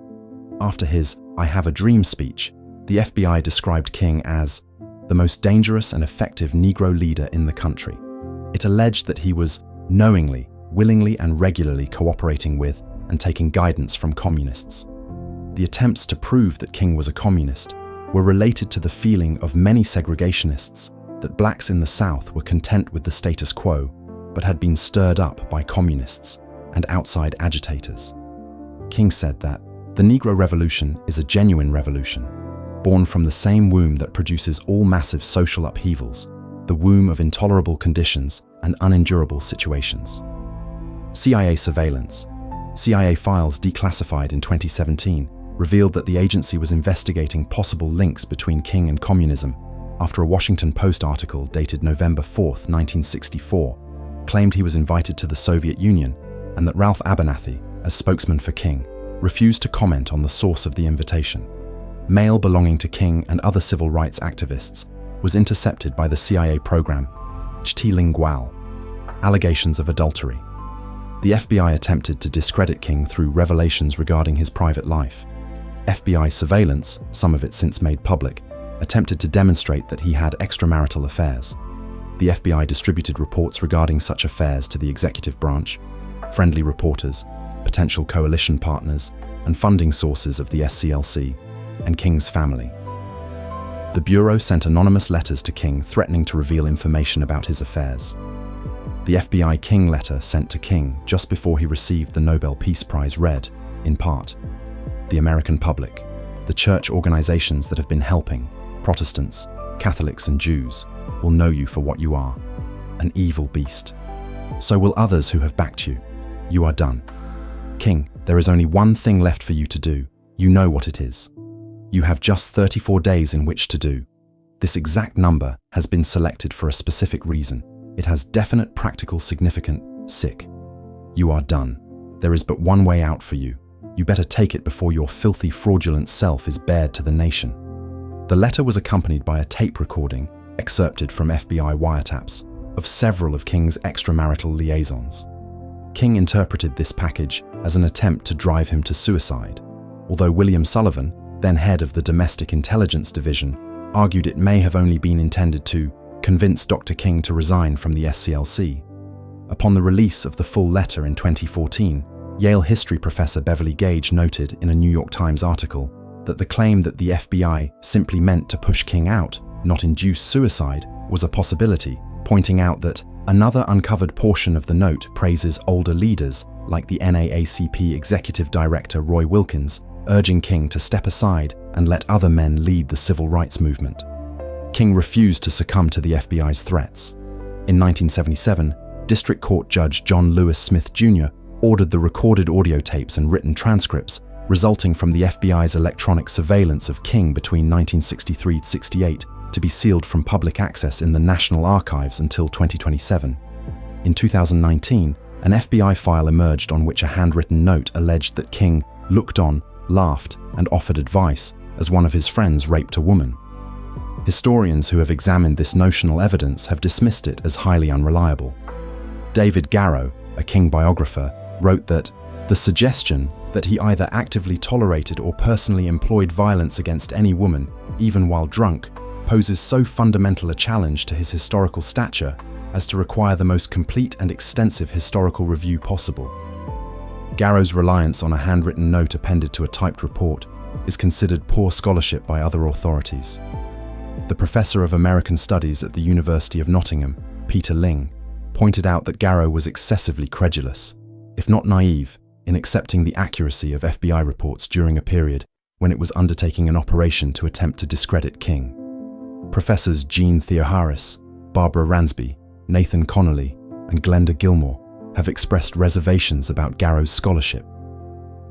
After his "I Have a Dream" speech, the FBI described King as the most dangerous and effective Negro leader in the country. It alleged that he was knowingly, willingly and regularly cooperating with and taking guidance from communists. The attempts to prove that King was a communist were related to the feeling of many segregationists that blacks in the South were content with the status quo, but had been stirred up by communists and outside agitators. King said that the Negro Revolution is a genuine revolution, born from the same womb that produces all massive social upheavals, the womb of intolerable conditions and unendurable situations. CIA surveillance. CIA files declassified in 2017 revealed that the agency was investigating possible links between King and communism after a Washington Post article dated November 4, 1964, claimed he was invited to the Soviet Union and that Ralph Abernathy, as spokesman for King, refused to comment on the source of the invitation. Mail belonging to King and other civil rights activists was intercepted by the CIA program Ch'ti-Lingual. Allegations of adultery. The FBI attempted to discredit King through revelations regarding his private life. FBI surveillance, some of it since made public, attempted to demonstrate that he had extramarital affairs. The FBI distributed reports regarding such affairs to the executive branch, friendly reporters, potential coalition partners, and funding sources of the SCLC, and King's family. The Bureau sent anonymous letters to King threatening to reveal information about his affairs. The FBI King letter sent to King just before he received the Nobel Peace Prize read, in part, "The American public, the church organizations that have been helping, Protestants, Catholics and Jews, will know you for what you are, an evil beast. So will others who have backed you. You are done. King, there is only one thing left for you to do. You know what it is. You have just 34 days in which to do. This exact number has been selected for a specific reason. It has definite practical significance. You are done. There is but one way out for you. You better take it before your filthy, fraudulent self is bared to the nation." The letter was accompanied by a tape recording, excerpted from FBI wiretaps, of several of King's extramarital liaisons. King interpreted this package as an attempt to drive him to suicide, although William Sullivan, then head of the Domestic Intelligence Division, argued it may have only been intended to convince Dr. King to resign from the SCLC. Upon the release of the full letter in 2014, Yale history professor Beverly Gage noted in a New York Times article that the claim that the FBI simply meant to push King out, not induce suicide, was a possibility, pointing out that another uncovered portion of the note praises older leaders like the NAACP executive director Roy Wilkins, urging King to step aside and let other men lead the civil rights movement. King refused to succumb to the FBI's threats. In 1977, District Court Judge John Lewis Smith Jr. ordered the recorded audio tapes and written transcripts resulting from the FBI's electronic surveillance of King between 1963-68 to be sealed from public access in the National Archives until 2027. In 2019, an FBI file emerged on which a handwritten note alleged that King looked on, laughed, and offered advice as one of his friends raped a woman. Historians who have examined this notional evidence have dismissed it as highly unreliable. David Garrow, a King biographer, wrote that the suggestion that he either actively tolerated or personally employed violence against any woman, even while drunk, poses so fundamental a challenge to his historical stature as to require the most complete and extensive historical review possible. Garrow's reliance on a handwritten note appended to a typed report is considered poor scholarship by other authorities. The professor of American Studies at the University of Nottingham, Peter Ling, pointed out that Garrow was excessively credulous, if not naive, in accepting the accuracy of FBI reports during a period when it was undertaking an operation to attempt to discredit King. Professors Jean Theoharis, Barbara Ransby, Nathan Connolly, and Glenda Gilmore have expressed reservations about Garrow's scholarship.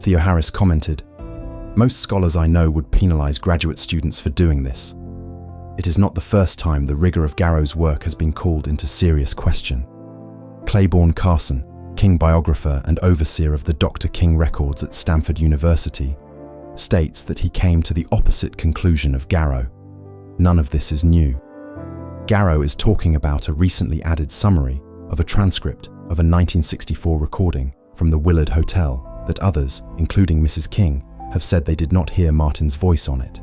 Theo Harris commented, "Most scholars I know would penalize graduate students for doing this. It is not the first time the rigor of Garrow's work has been called into serious question." Claiborne Carson, King biographer and overseer of the Dr. King records at Stanford University, states that he came to the opposite conclusion of Garrow. None of this is new. Garrow is talking about a recently added summary of a transcript of a 1964 recording from the Willard Hotel that others, including Mrs. King, have said they did not hear Martin's voice on it.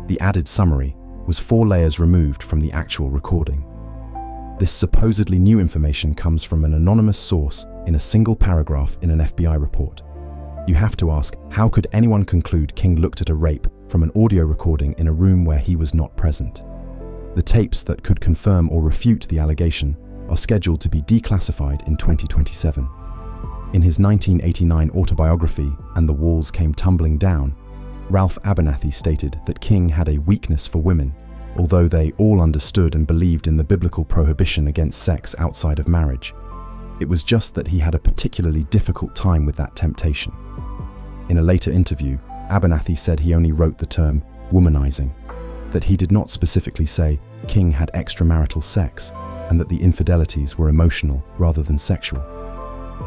The added summary was 4 layers removed from the actual recording. This supposedly new information comes from an anonymous source in a single paragraph in an FBI report. You have to ask, how could anyone conclude King looked at a rape from an audio recording in a room where he was not present? The tapes that could confirm or refute the allegation are scheduled to be declassified in 2027. In his 1989 autobiography, And the Walls Came Tumbling Down, Ralph Abernathy stated that King had a weakness for women, although they all understood and believed in the biblical prohibition against sex outside of marriage. It was just that he had a particularly difficult time with that temptation. In a later interview, Abernathy said he only wrote the term womanizing, that he did not specifically say King had extramarital sex, and that the infidelities were emotional rather than sexual.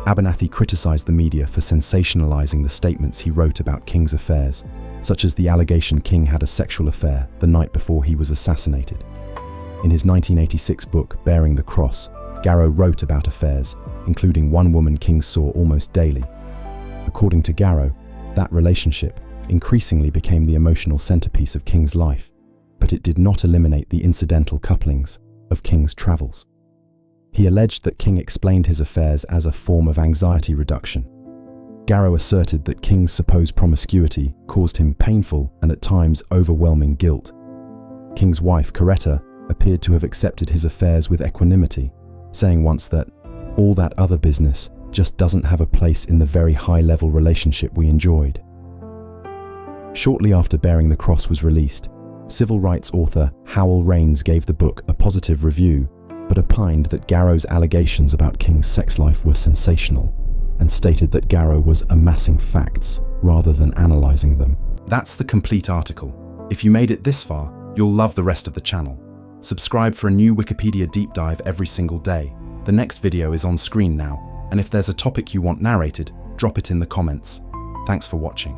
Abernathy criticized the media for sensationalizing the statements he wrote about King's affairs, such as the allegation King had a sexual affair the night before he was assassinated. In his 1986 book, Bearing the Cross, Garrow wrote about affairs, including one woman King saw almost daily. According to Garrow, that relationship increasingly became the emotional centerpiece of King's life, but it did not eliminate the incidental couplings of King's travels. He alleged that King explained his affairs as a form of anxiety reduction. Garrow asserted that King's supposed promiscuity caused him painful and at times overwhelming guilt. King's wife, Coretta, appeared to have accepted his affairs with equanimity, saying once that, "All that other business just doesn't have a place in the very high-level relationship we enjoyed." Shortly after Bearing the Cross was released, civil rights author Howell Raines gave the book a positive review, but opined that Garrow's allegations about King's sex life were sensational, and stated that Garrow was amassing facts rather than analyzing them. That's the complete article. If you made it this far, you'll love the rest of the channel. Subscribe for a new Wikipedia deep dive every single day. The next video is on screen now, and if there's a topic you want narrated, drop it in the comments. Thanks for watching.